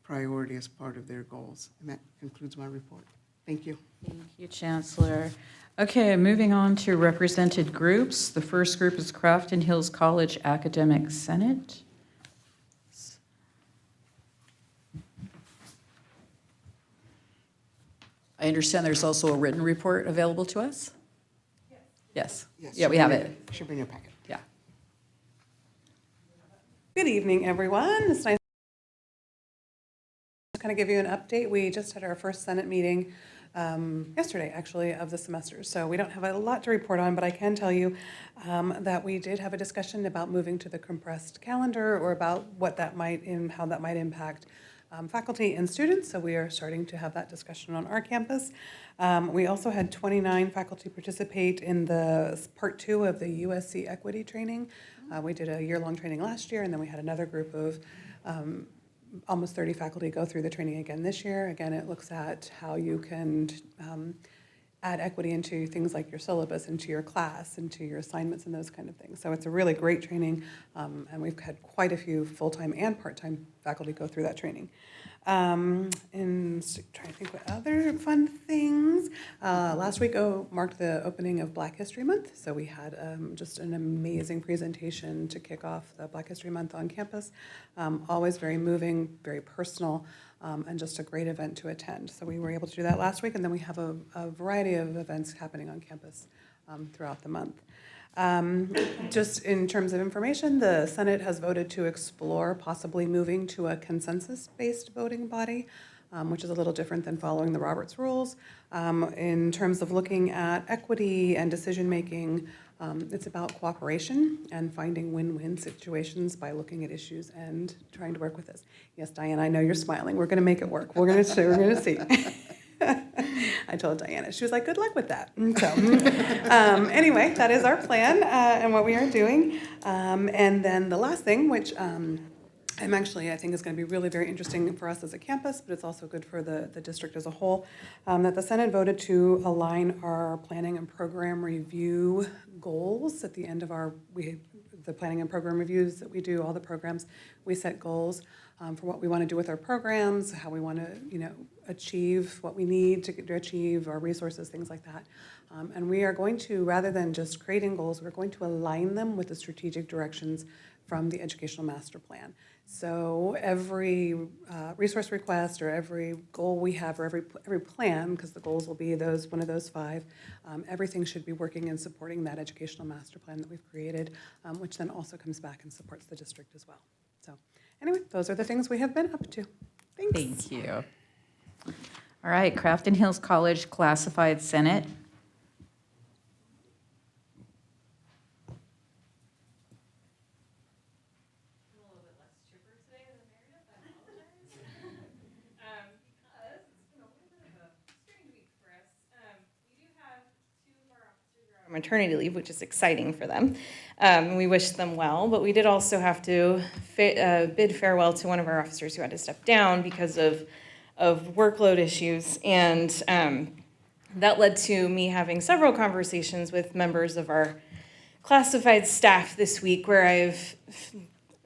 priority as part of their goals. And that concludes my report. Thank you. Thank you, Chancellor. Okay, moving on to represented groups. The first group is Crafton Hills College Academic Senate. I understand there's also a written report available to us? Yes. Yes, Yeah, we have it. Should be in your packet. Yeah. Good evening, everyone. It's nice to kind of give you an update. We just had our first Senate meeting yesterday, actually, of the semester. So we don't have a lot to report on, but I can tell you that we did have a discussion about moving to the compressed calendar or about what that might and how that might impact faculty and students. So we are starting to have that discussion on our campus. We also had 29 faculty participate in the part 2 of the USC equity training. We did a year-long training last year, and then we had another group of almost 30 faculty go through the training again this year. Again, it looks at how you can add equity into things like your syllabus, into your class, into your assignments, and those kind of things. So it's a really great training, and we've had quite a few full-time and part-time faculty go through that training. And trying to think what other fun things. Last week marked the opening of Black History Month, so we had just an amazing presentation to kick off the Black History Month on campus. Always very moving, very personal, and just a great event to attend. So we were able to do that last week, and then we have a variety of events happening on campus throughout the month. Just in terms of information, the Senate has voted to explore possibly moving to a consensus-based voting body, which is a little different than following the Roberts rules. In terms of looking at equity and decision-making, it's about cooperation and finding win-win situations by looking at issues and trying to work with this. Yes, Diana, I know you're smiling. We're going to make it work. We're going to see. I told Diana, she was like, good luck with that. So anyway, that is our plan and what we are doing. And then the last thing, which I think is going to be really very interesting for us as a campus, but it's also good for the district as a whole, that the Senate voted to align our planning and program review goals at the end of the planning and program reviews that we do, all the programs, we set goals for what we want to do with our programs, how we want to, achieve what we need to achieve, our resources, things like that. And we are going to, rather than just creating goals, we're going to align them with the strategic directions from the Educational Master Plan. So every resource request or every goal we have or every plan, because the goals will be one of those 5, everything should be working and supporting that Educational Master Plan that we've created, which then also comes back and supports the district as well. So anyway, those are the things we have been up to. Thanks. Thank you. All right, Crafton Hills College Classified Senate. maternity leave, which is exciting for them. We wish them well, but we did also have to bid farewell to one of our officers who had to step down because of workload issues. And that led to me having several conversations with members of our classified staff this week where I've,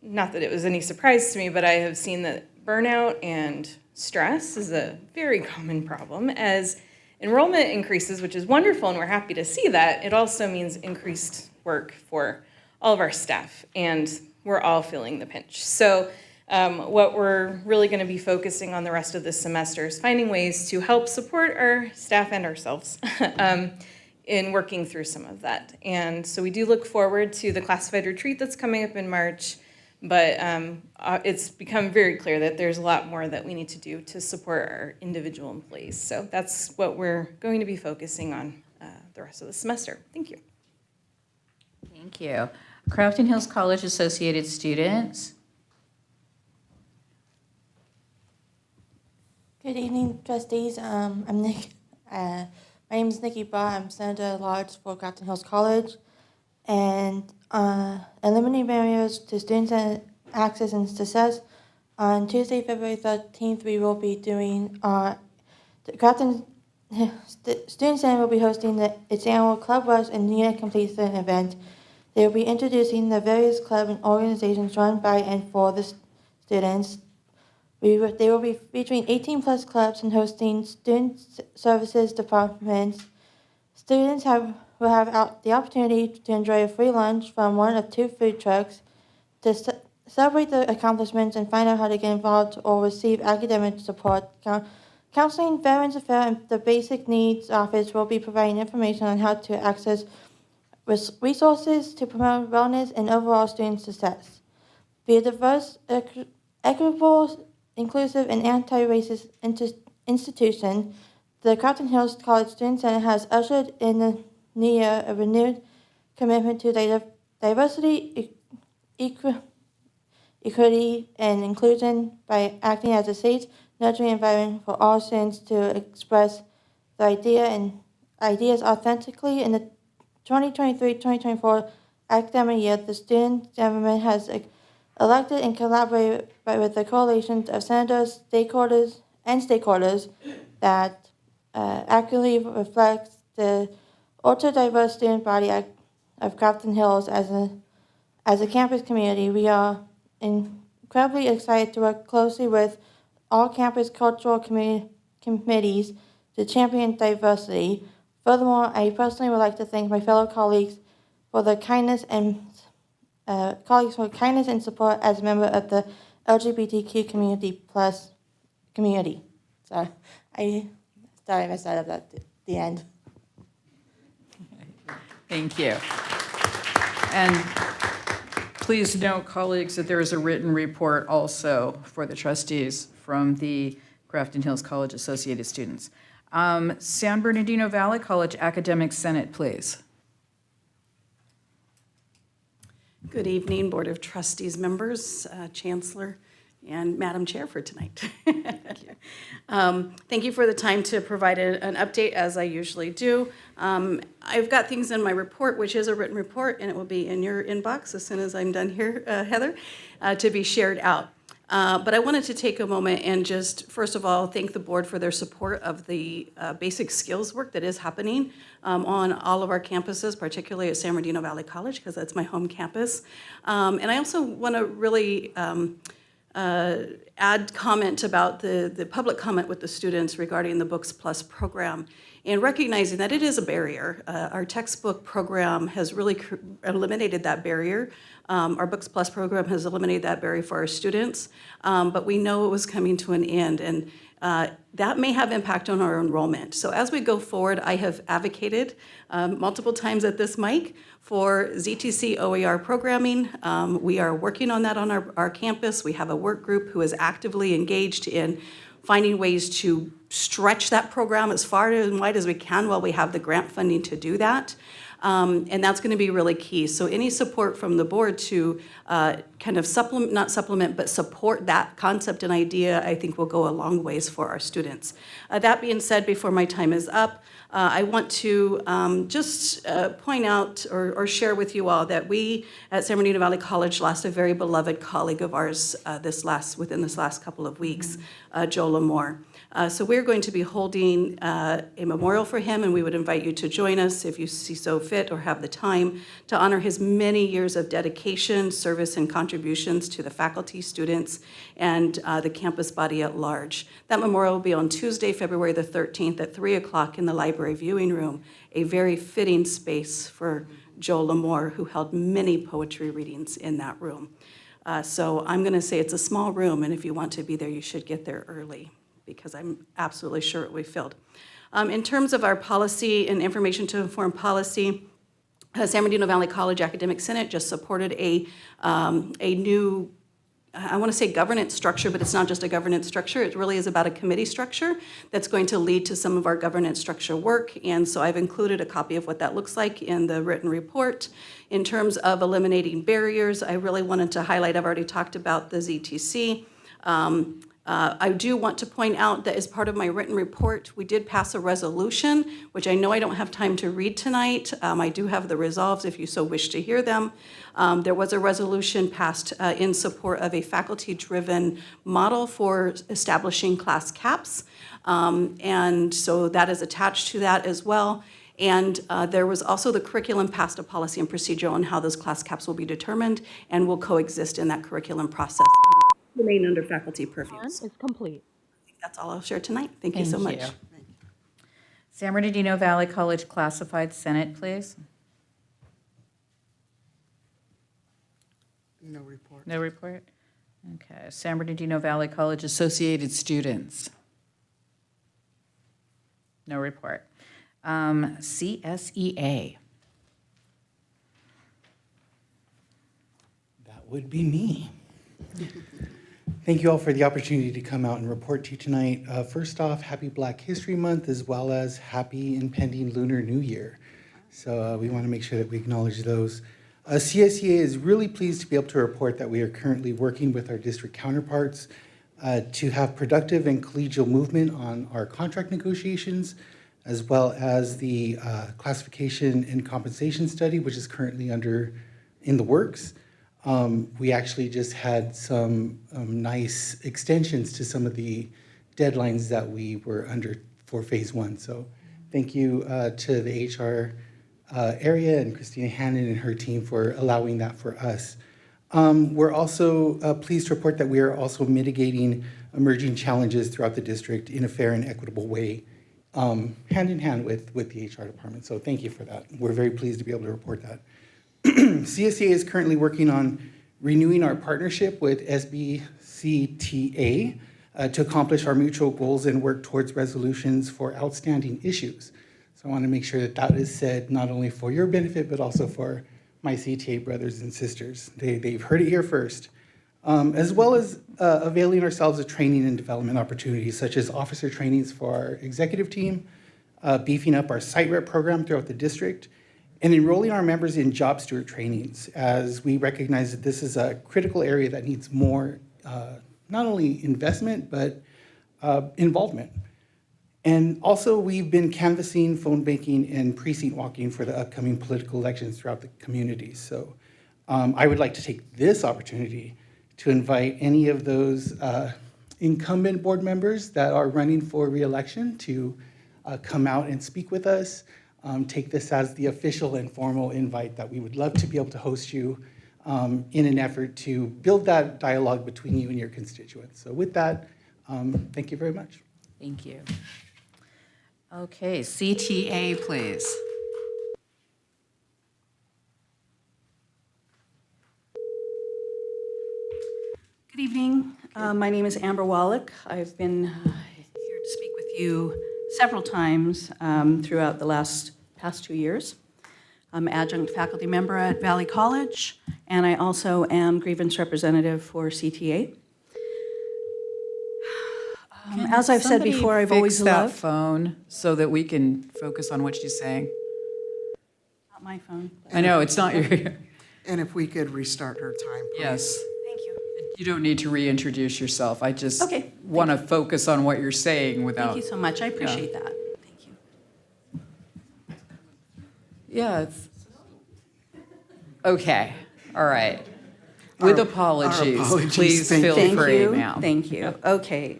not that it was any surprise to me, but I have seen that burnout and stress is a very common problem. As enrollment increases, which is wonderful and we're happy to see that, it also means increased work for all of our staff, and we're all feeling the pinch. So what we're really going to be focusing on the rest of this semester is finding ways to help support our staff and ourselves in working through some of that. And so we do look forward to the classified retreat that's coming up in March, but it's become very clear that there's a lot more that we need to do to support our individual employees. So that's what we're going to be focusing on the rest of the semester. Thank you. Thank you. Crafton Hills College Associated Students. Good evening, trustees. I'm Nick. My name is Nikki Ba. I'm Senator at Large for Crafton Hills College. And eliminating barriers to student access and success. On Tuesday, February 13th, we will be doing the Crafton Student Center will be hosting its annual Club Rush and Unit Completion event. They will be introducing the various clubs and organizations run by and for the students. They will be featuring 18-plus clubs and hosting student services departments. Students will have the opportunity to enjoy a free lunch from one of 2 food trucks. To celebrate the accomplishments and find out how to get involved or receive academic support, Counseling, Veterans Affairs, and the Basic Needs Office will be providing information on how to access resources to promote wellness and overall student success. Be a diverse, equitable, inclusive, and anti-racist institution, the Crafton Hills College Student Center has ushered in the new year a renewed commitment to diversity, equity, and inclusion by acting as a safe, nurturing environment for all students to express the ideas authentically. In the 2023-2024 academic year, the student government has elected and collaborated with the coalitions of senators, stakeholders that accurately reflects the ultra-diverse student body of Crafton Hills as a campus community. We are incredibly excited to work closely with all campus cultural committees to champion diversity. Furthermore, I personally would like to thank my fellow colleagues for their kindness and support as a member of the LGBTQ community. So I messed that up at the end. Thank you. And please note, colleagues, that there is a written report also for the trustees from the Crafton Hills College Associated Students. San Bernardino Valley College Academic Senate, please. Good evening, Board of Trustees members, Chancellor, and Madam Chair for tonight. Thank you. Thank you for the time to provide an update, as I usually do. I've got things in my report, which is a written report, and it will be in your inbox as soon as I'm done here, Heather, to be shared out. But I wanted to take a moment and just, first of all, thank the board for their support of the basic skills work that is happening on all of our campuses, particularly at San Bernardino Valley College, because that's my home campus. And I also want to really add comment about the public comment with the students regarding the Books Plus program, and recognizing that it is a barrier. Our textbook program has really eliminated that barrier. Our Books Plus program has eliminated that barrier for our students, but we know it was coming to an end, and that may have impact on our enrollment. So as we go forward, I have advocated multiple times at this mic for ZTC OER programming. We are working on that on our campus. We have a work group who is actively engaged in finding ways to stretch that program as far and wide as we can while we have the grant funding to do that. And that's going to be really key. So any support from the board to kind of not supplement, but support that concept and idea, I think will go a long ways for our students. That being said, before my time is up, I want to just point out or share with you all that we at San Bernardino Valley College lost a very beloved colleague of ours within this last couple of weeks, Joe Lamore. So we're going to be holding a memorial for him, and we would invite you to join us if you see so fit or have the time to honor his many years of dedication, service, and contributions to the faculty, students, and the campus body at large. That memorial will be on Tuesday, February the 13th at 3 o'clock in the library viewing room, a very fitting space for Joe Lamore, who held many poetry readings in that room. So I'm going to say it's a small room, and if you want to be there, you should get there early, because I'm absolutely sure it will be filled. In terms of our policy and information to inform policy, San Bernardino Valley College Academic Senate just supported a new, I want to say governance structure, but it's not just a governance structure. It really is about a committee structure that's going to lead to some of our governance structure work. And so I've included a copy of what that looks like in the written report. In terms of eliminating barriers, I really wanted to highlight, I've already talked about the ZTC. I do want to point out that as part of my written report, we did pass a resolution, which I know I don't have time to read tonight. I do have the resolves if you so wish to hear them. There was a resolution passed in support of a faculty-driven model for establishing class caps. And so that is attached to that as well. And there was also the curriculum passed a policy and procedure on how those class caps will be determined and will coexist in that curriculum process. Remain under faculty purview. It's complete. That's all I'll share tonight. Thank you so much. San Bernardino Valley College Classified Senate, please. No report. No report? Okay. San Bernardino Valley College Associated Students. No report. CSEA. That would be me. Thank you all for the opportunity to come out and report to you tonight. First off, happy Black History Month, as well as happy impending Lunar New Year. So we want to make sure that we acknowledge those. CSEA is really pleased to be able to report that we are currently working with our district counterparts to have productive and collegial movement on our contract negotiations, as well as the classification and compensation study, which is currently in the works. We actually just had some nice extensions to some of the deadlines that we were under for phase one. So thank you to the HR area and Christina Hannon and her team for allowing that for us. We're also pleased to report that we are also mitigating emerging challenges throughout the district in a fair and equitable way, hand in hand with the HR department. So thank you for that. We're very pleased to be able to report that. CSEA is currently working on renewing our partnership with SBCCD to accomplish our mutual goals and work towards resolutions for outstanding issues. So I want to make sure that that is said not only for your benefit, but also for my CTA brothers and sisters. They've heard it here first. As well as availing ourselves of training and development opportunities, such as officer trainings for our executive team, beefing up our site rep program throughout the district, and enrolling our members in job steward trainings, as we recognize that this is a critical area that needs more, not only investment, but involvement. And also, we've been canvassing, phone banking, and precinct walking for the upcoming political elections throughout the community. So I would like to take this opportunity to invite any of those incumbent board members that are running for re-election to come out and speak with us. Take this as the official and formal invite that we would love to be able to host you in an effort to build that dialogue between you and your constituents. So with that, thank you very much. Thank you. Okay, CTA, please. Good evening. My name is Amber Wallach. I've been here to speak with you several times throughout the past 2 years. I'm adjunct faculty member at Valley College, and I also am grievance representative for CTA. As I've said before, I've always loved... Fix that phone so that we can focus on what she's saying. Not my phone. I know, it's not your... And if we could restart her time, please. Yes. Thank you. You don't need to reintroduce yourself. I just Okay, want to focus on what you're saying without... Thank you so much. I appreciate that. Thank you. Yeah, it's, okay, all right. With Our apologies, apologies. please feel free, ma'am. Thank you. Okay.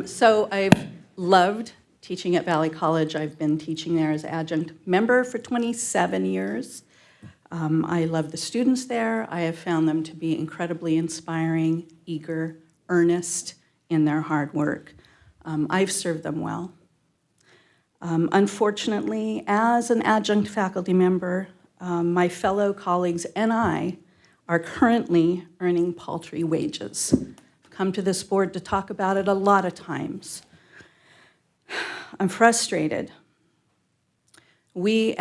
So I've loved teaching at Valley College. I've been teaching there as adjunct member for 27 years. I love the students there. I have found them to be incredibly inspiring, eager, earnest in their hard work. I've served them well. Unfortunately, as an adjunct faculty member, my fellow colleagues and I are currently earning paltry wages. I've come to this board to talk about it a lot of times. I'm frustrated. We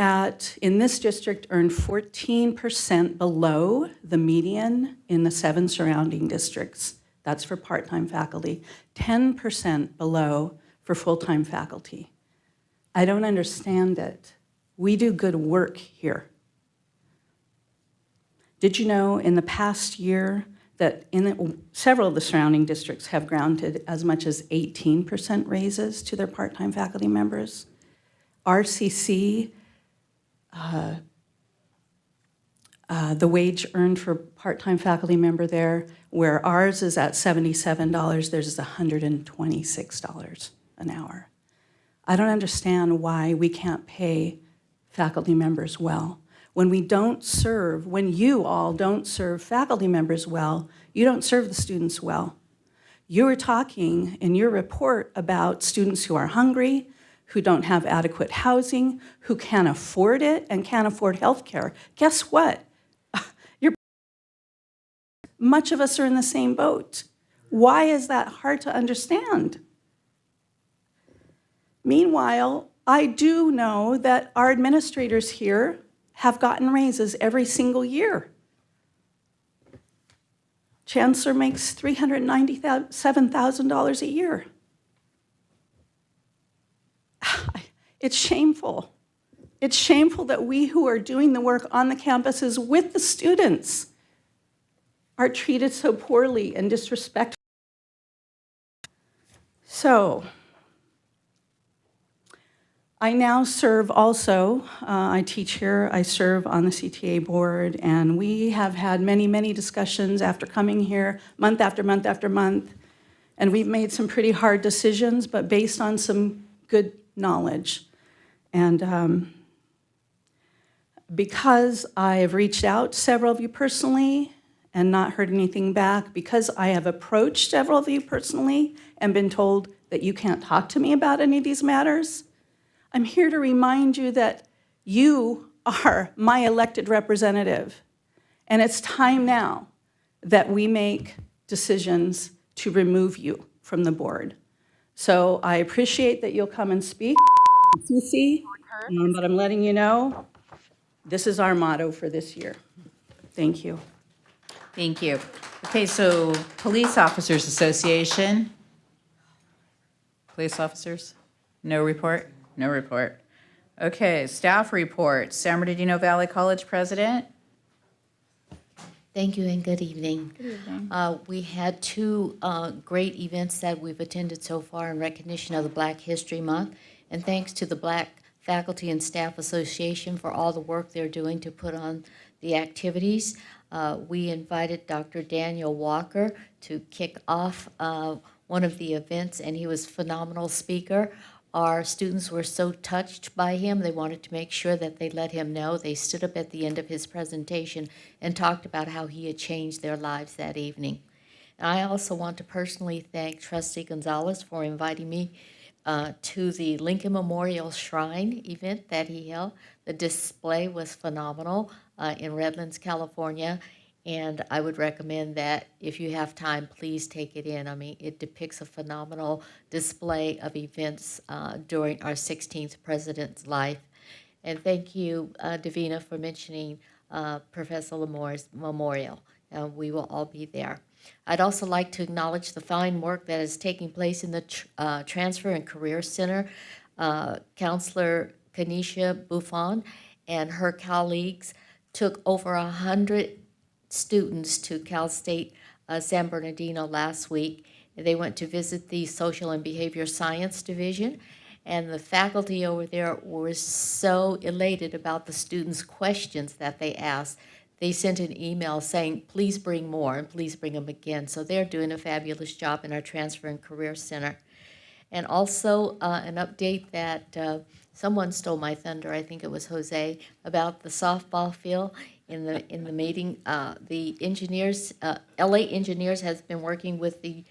in this district earn 14% below the median in the 7 surrounding districts. That's for part-time faculty. 10% below for full-time faculty. I don't understand it. We do good work here. Did you know in the past year that several of the surrounding districts have granted as much as 18% raises to their part-time faculty members? RCC, the wage earned for part-time faculty member there, where ours is at $77, theirs is $126 an hour. I don't understand why we can't pay faculty members well. When you all don't serve faculty members well, you don't serve the students well. You were talking in your report about students who are hungry, who don't have adequate housing, who can't afford it and can't afford health care. Guess what? Much of us are in the same boat. Why is that hard to understand? Meanwhile, I do know that our administrators here have gotten raises every single year. Chancellor makes $397,000 a year. It's shameful. It's shameful that we who are doing the work on the campuses with the students are treated so poorly and disrespectfully. So, I now serve also, I teach here, I serve on the CTA board, and we have had many, many discussions after coming here month after month after month, and we've made some pretty hard decisions, but based on some good knowledge. And because I have reached out to several of you personally and not heard anything back, because I have approached several of you personally and been told that you can't talk to me about any of these matters, I'm here to remind you that you are my elected representative. And it's time now that we make decisions to remove you from the board. So I appreciate that you'll come and speak, CC, but I'm letting you know, this is our motto for this year. Thank you. Thank you. Okay, so Police Officers Association. Police officers? No report? No report. Okay, staff report. San Bernardino Valley College President. Thank you and good evening. Good evening. We had 2 great events that we've attended so far in recognition of the Black History Month, and thanks to the Black Faculty and Staff Association for all the work they're doing to put on the activities. We invited Dr. Daniel Walker to kick off one of the events, and he was a phenomenal speaker. Our students were so touched by him, they wanted to make sure that they let him know. They stood up at the end of his presentation and talked about how he had changed their lives that evening. And I also want to personally thank Trustee Gonzalez for inviting me to the Lincoln Memorial Shrine event that he held. The display was phenomenal in Redlands, California, and I would recommend that if you have time, please take it in. I mean, it depicts a phenomenal display of events during our 16th president's life. And thank you, Davina, for mentioning Professor Lamore's memorial. We will all be there. I'd also like to acknowledge the fine work that is taking place in the Transfer and Career Center. Counselor Kanisha Buffon and her colleagues took over 100 students to Cal State San Bernardino last week. They went to visit the Social and Behavior Science Division, And the faculty over there were so elated about the students' questions that they asked. They sent an email saying, please bring more and please bring them again. So they're doing a fabulous job in our Transfer and Career Center. And also an update that someone stole my thunder, I think it was Jose, about the softball field in the meeting. The engineers, LA Engineers has been working with the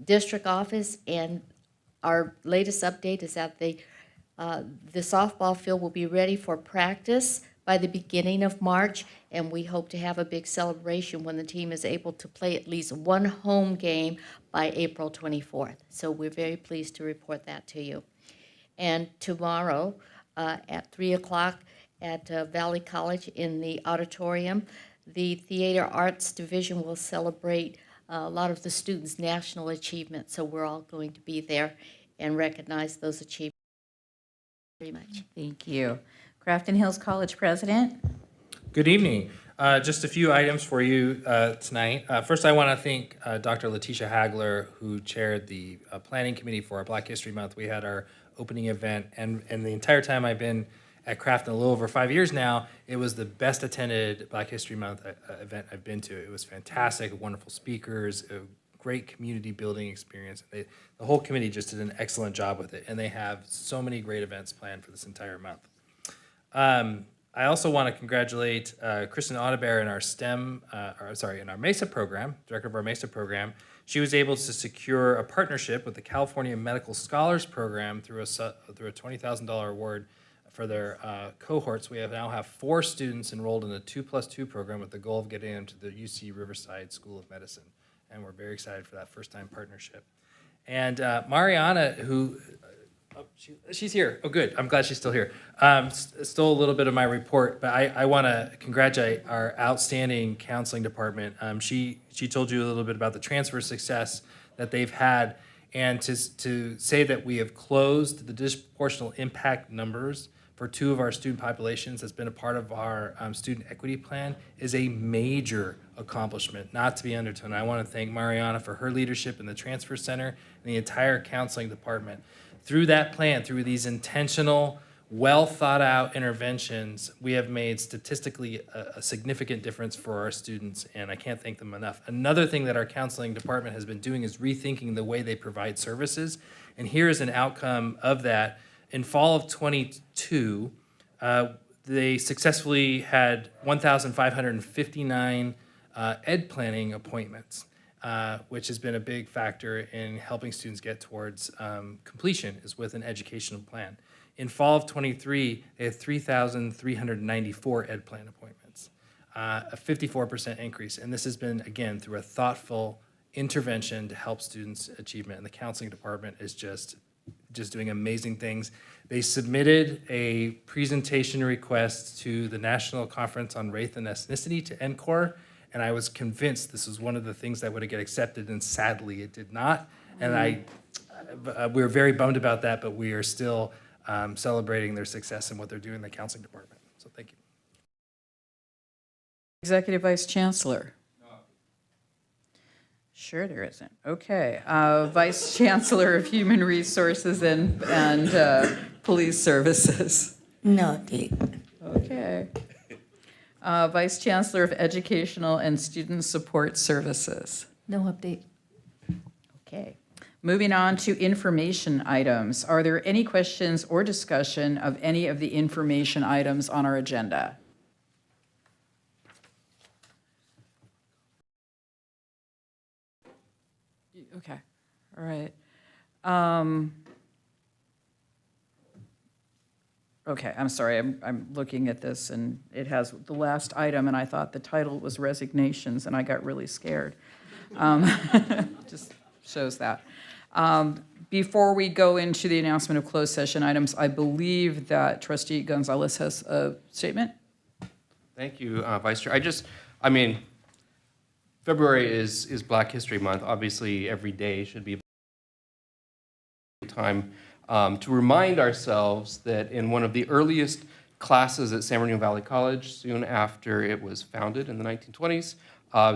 district office, and our latest update is that the softball field will be ready for practice by the beginning of March, and we hope to have a big celebration when the team is able to play at least one home game by April 24th. So we're very pleased to report that to you. And tomorrow at 3 o'clock at Valley College in the auditorium, the Theater Arts Division will celebrate a lot of the students' national achievements. So we're all going to be there and recognize those achievements very much. Thank you. Crafton Hills College President. Good evening. Just a few items for you tonight. First, I want to thank Dr. Letitia Hagler, who chaired the planning committee for our Black History Month. We had our opening event, and the entire time I've been at Crafton, a little over 5 years now, it was the best attended Black History Month event I've been to. It was fantastic, wonderful speakers, a great community building experience. The whole committee just did an excellent job with it, and they have so many great events planned for this entire month. I also want to congratulate Kristen Audebert in our in our MESA program, director of our MESA program. She was able to secure a partnership with the California Medical Scholars Program through a $20,000 award for their cohorts. We now have 4 students enrolled in a 2+2 program with the goal of getting them to the UC Riverside School of Medicine. And we're very excited for that first-time partnership. And Mariana, who she's here. Oh, good. I'm glad she's still here. Stole a little bit of my report, but I want to congratulate our outstanding counseling department. She told you a little bit about the transfer success that they've had, and to say that we have closed the disproportional impact numbers for 2 of our student populations that's been a part of our student equity plan is a major accomplishment, not to be undertook. I want to thank Mariana for her leadership in the Transfer Center and the entire counseling department. Through that plan, through these intentional, well thought out interventions, we have made statistically a significant difference for our students, and I can't thank them enough. Another thing that our counseling department has been doing is rethinking the way they provide services, and here is an outcome of that. In fall of 22, they successfully had 1,559 ed planning appointments. Which has been a big factor in helping students get towards completion, is with an educational plan. In fall of 23, they had 3,394 ed plan appointments, a 54% increase. And this has been, again, through a thoughtful intervention to help students' achievement. And the counseling department is just doing amazing things. They submitted a presentation request to the National Conference on Race and Ethnicity, to NCORE, and I was convinced this was one of the things that would get accepted, and sadly it did not. And we were very bummed about that, but we are still celebrating their success and what they're doing in the counseling department. So thank you. Executive Vice Chancellor. Sure there isn't. Okay. Vice Chancellor of Human Resources and Police Services. No update. Okay. Vice Chancellor of Educational and Student Support Services. No update. Okay. Moving on to information items. Are there any questions or discussion of any of the information items on our agenda? Okay. All right. Okay, I'm sorry, I'm looking at this, and it has the last item, and I thought the title was resignations, and I got really scared. Just shows that. Before we go into the announcement of closed session items, I believe that Trustee Gonzalez has a statement. Thank you, Vice Chair. I mean, February is Black History Month. Obviously, every day should be time to remind ourselves that in one of the earliest classes at San Bernardino Valley College, soon after it was founded in the 1920s,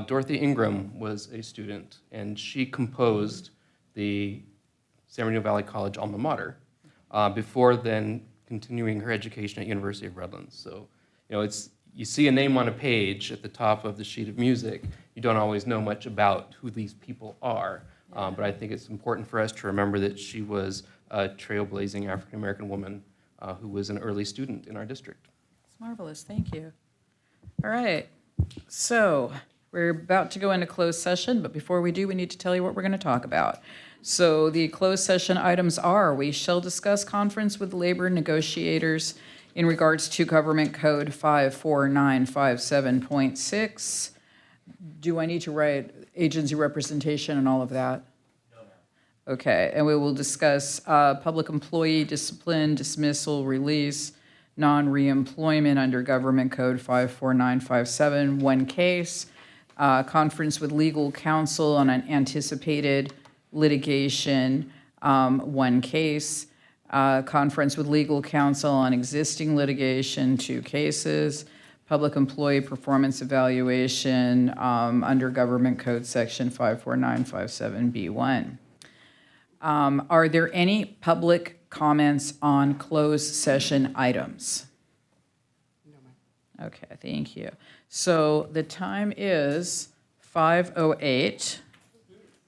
Dorothy Ingram was a student, and she composed the San Bernardino Valley College alma mater, before then continuing her education at University of Redlands. So, you see a name on a page at the top of the sheet of music, you don't always know much about who these people are. But I think it's important for us to remember that she was a trailblazing African-American woman who was an early student in our district. It's marvelous, thank you. All right, so we're about to go into closed session, but before we do, we need to tell you what we're going to talk about. So the closed session items are, we shall discuss conference with labor negotiators in regards to Government Code 54957.6. Do I need to write agency representation and all of that? No. Okay, and we will discuss public employee discipline, dismissal, release, non-reemployment under Government Code 54957, one case, conference with legal counsel on an anticipated litigation, one case, conference with legal counsel on existing litigation, two cases, public employee performance evaluation under Government Code Section 54957B1. Are there any public comments on closed session items? No, ma'am. Okay, thank you. So the time is 5:08,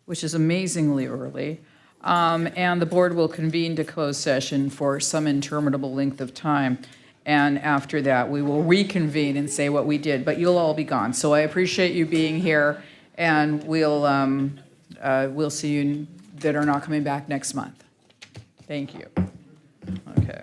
which is amazingly early. And the board will convene to close session for some interminable length of time. And after that, we will reconvene and say what we did, but you'll all be gone. So I appreciate you being here, and we'll see you that are not coming back next month. Thank you. Okay.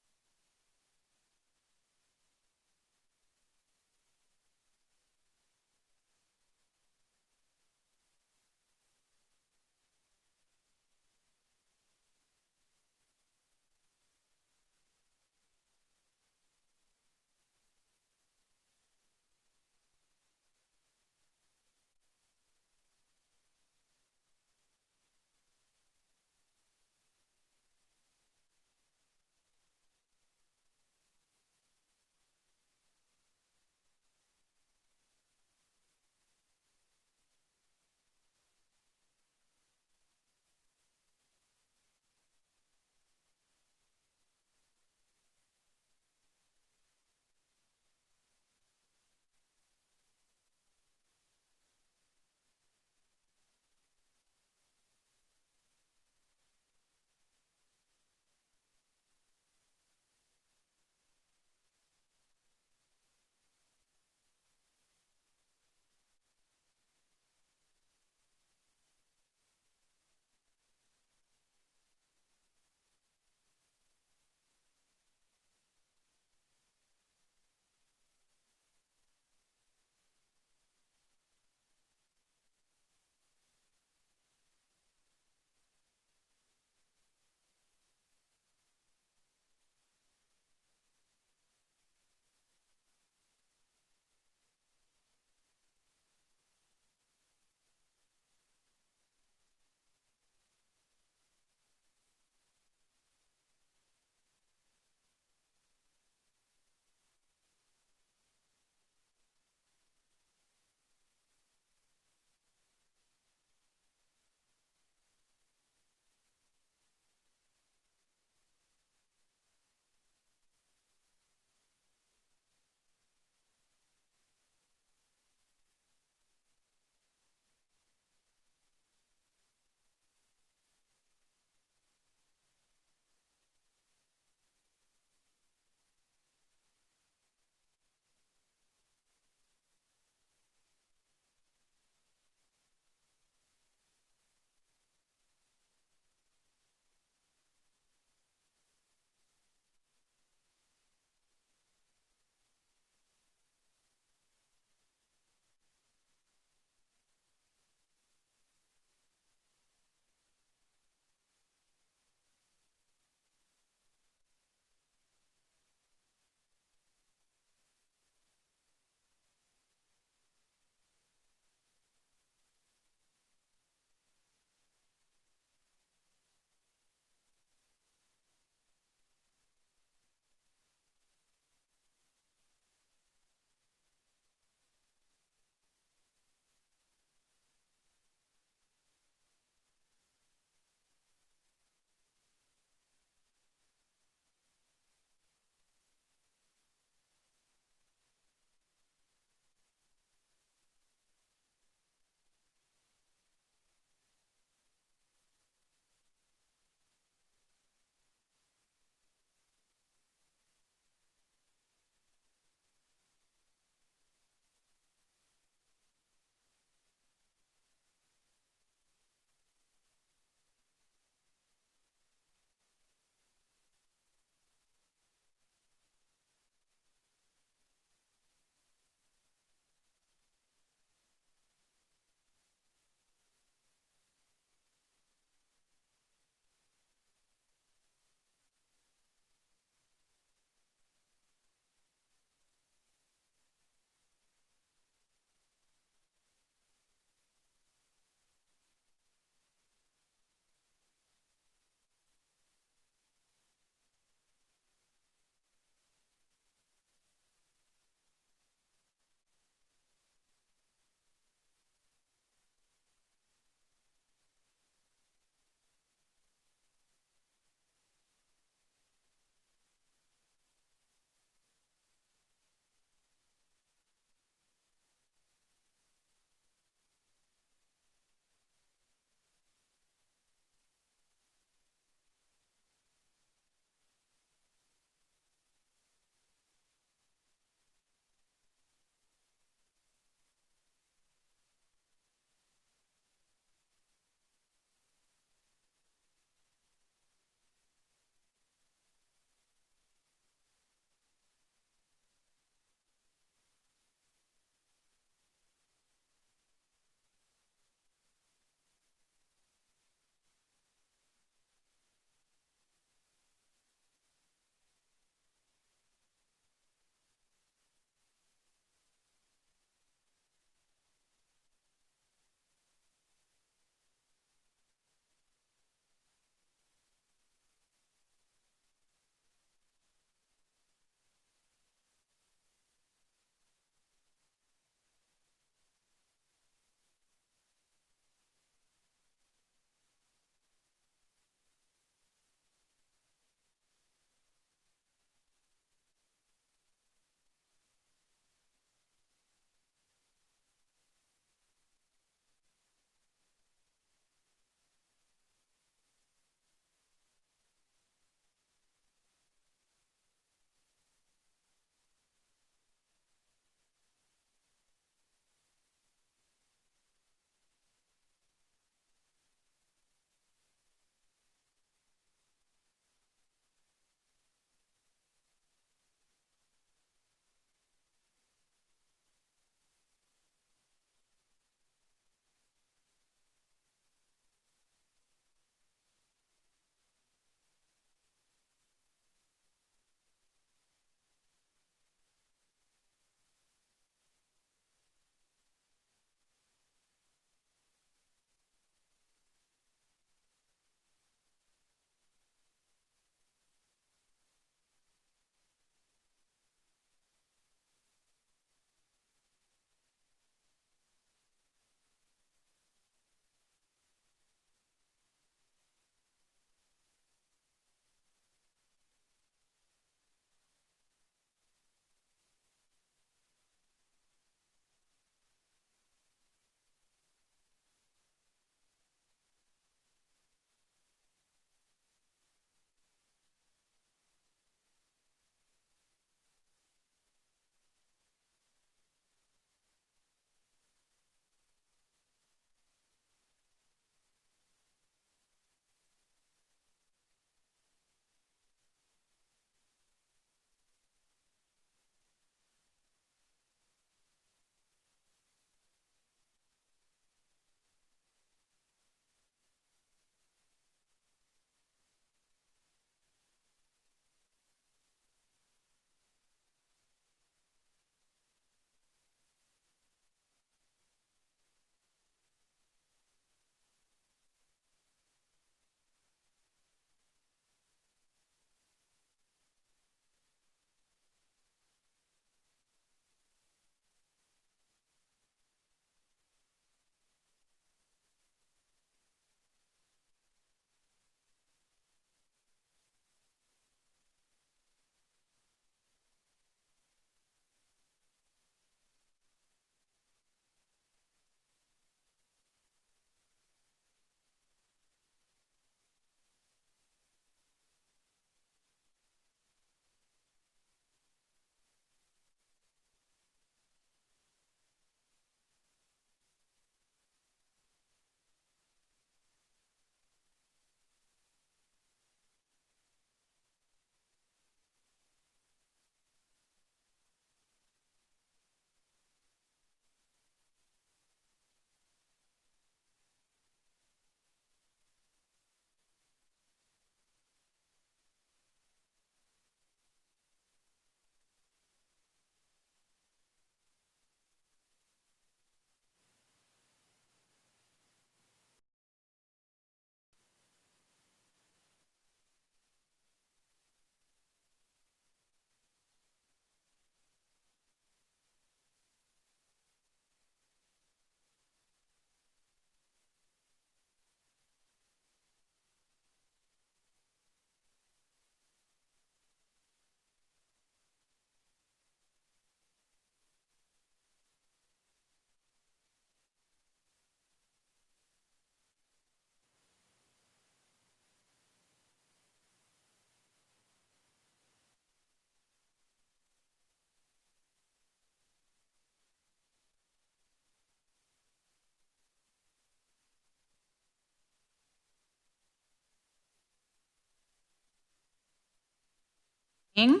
And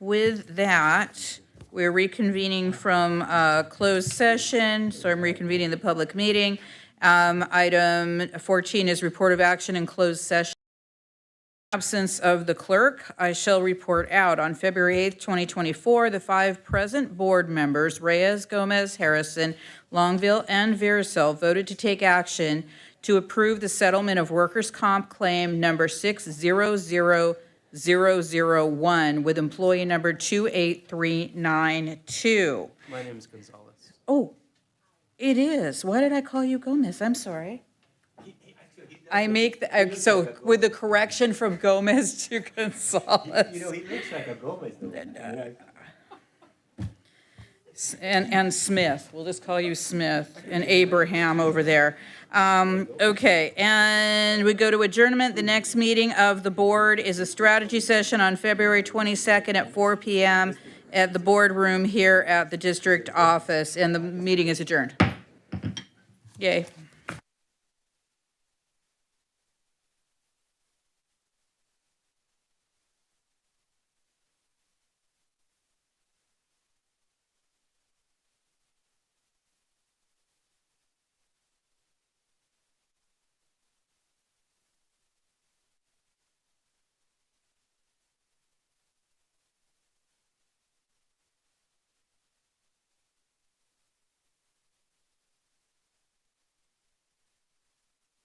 with that, we're reconvening from closed session, so I'm reconvening the public meeting. Item 14 is report of action in closed session. Absence of the clerk, I shall report out. On February 8th, 2024, the 5 present board members, Reyes, Gomez, Harrison, Longville, and Vericel, voted to take action to approve the settlement of workers' comp claim number 600001 with employee number 28392. My name is Gonzalez. Oh, it is. Why did I call you Gomez? I'm sorry. I make, so with the correction from Gomez to Gonzalez. he looks like a Gomez. And Smith, we'll just call you Smith, and Abraham over there. Okay, and we go to adjournment. The next meeting of the board is a strategy session on February 22nd at 4 p.m. at the boardroom here at the district office, and the meeting is adjourned. Yay.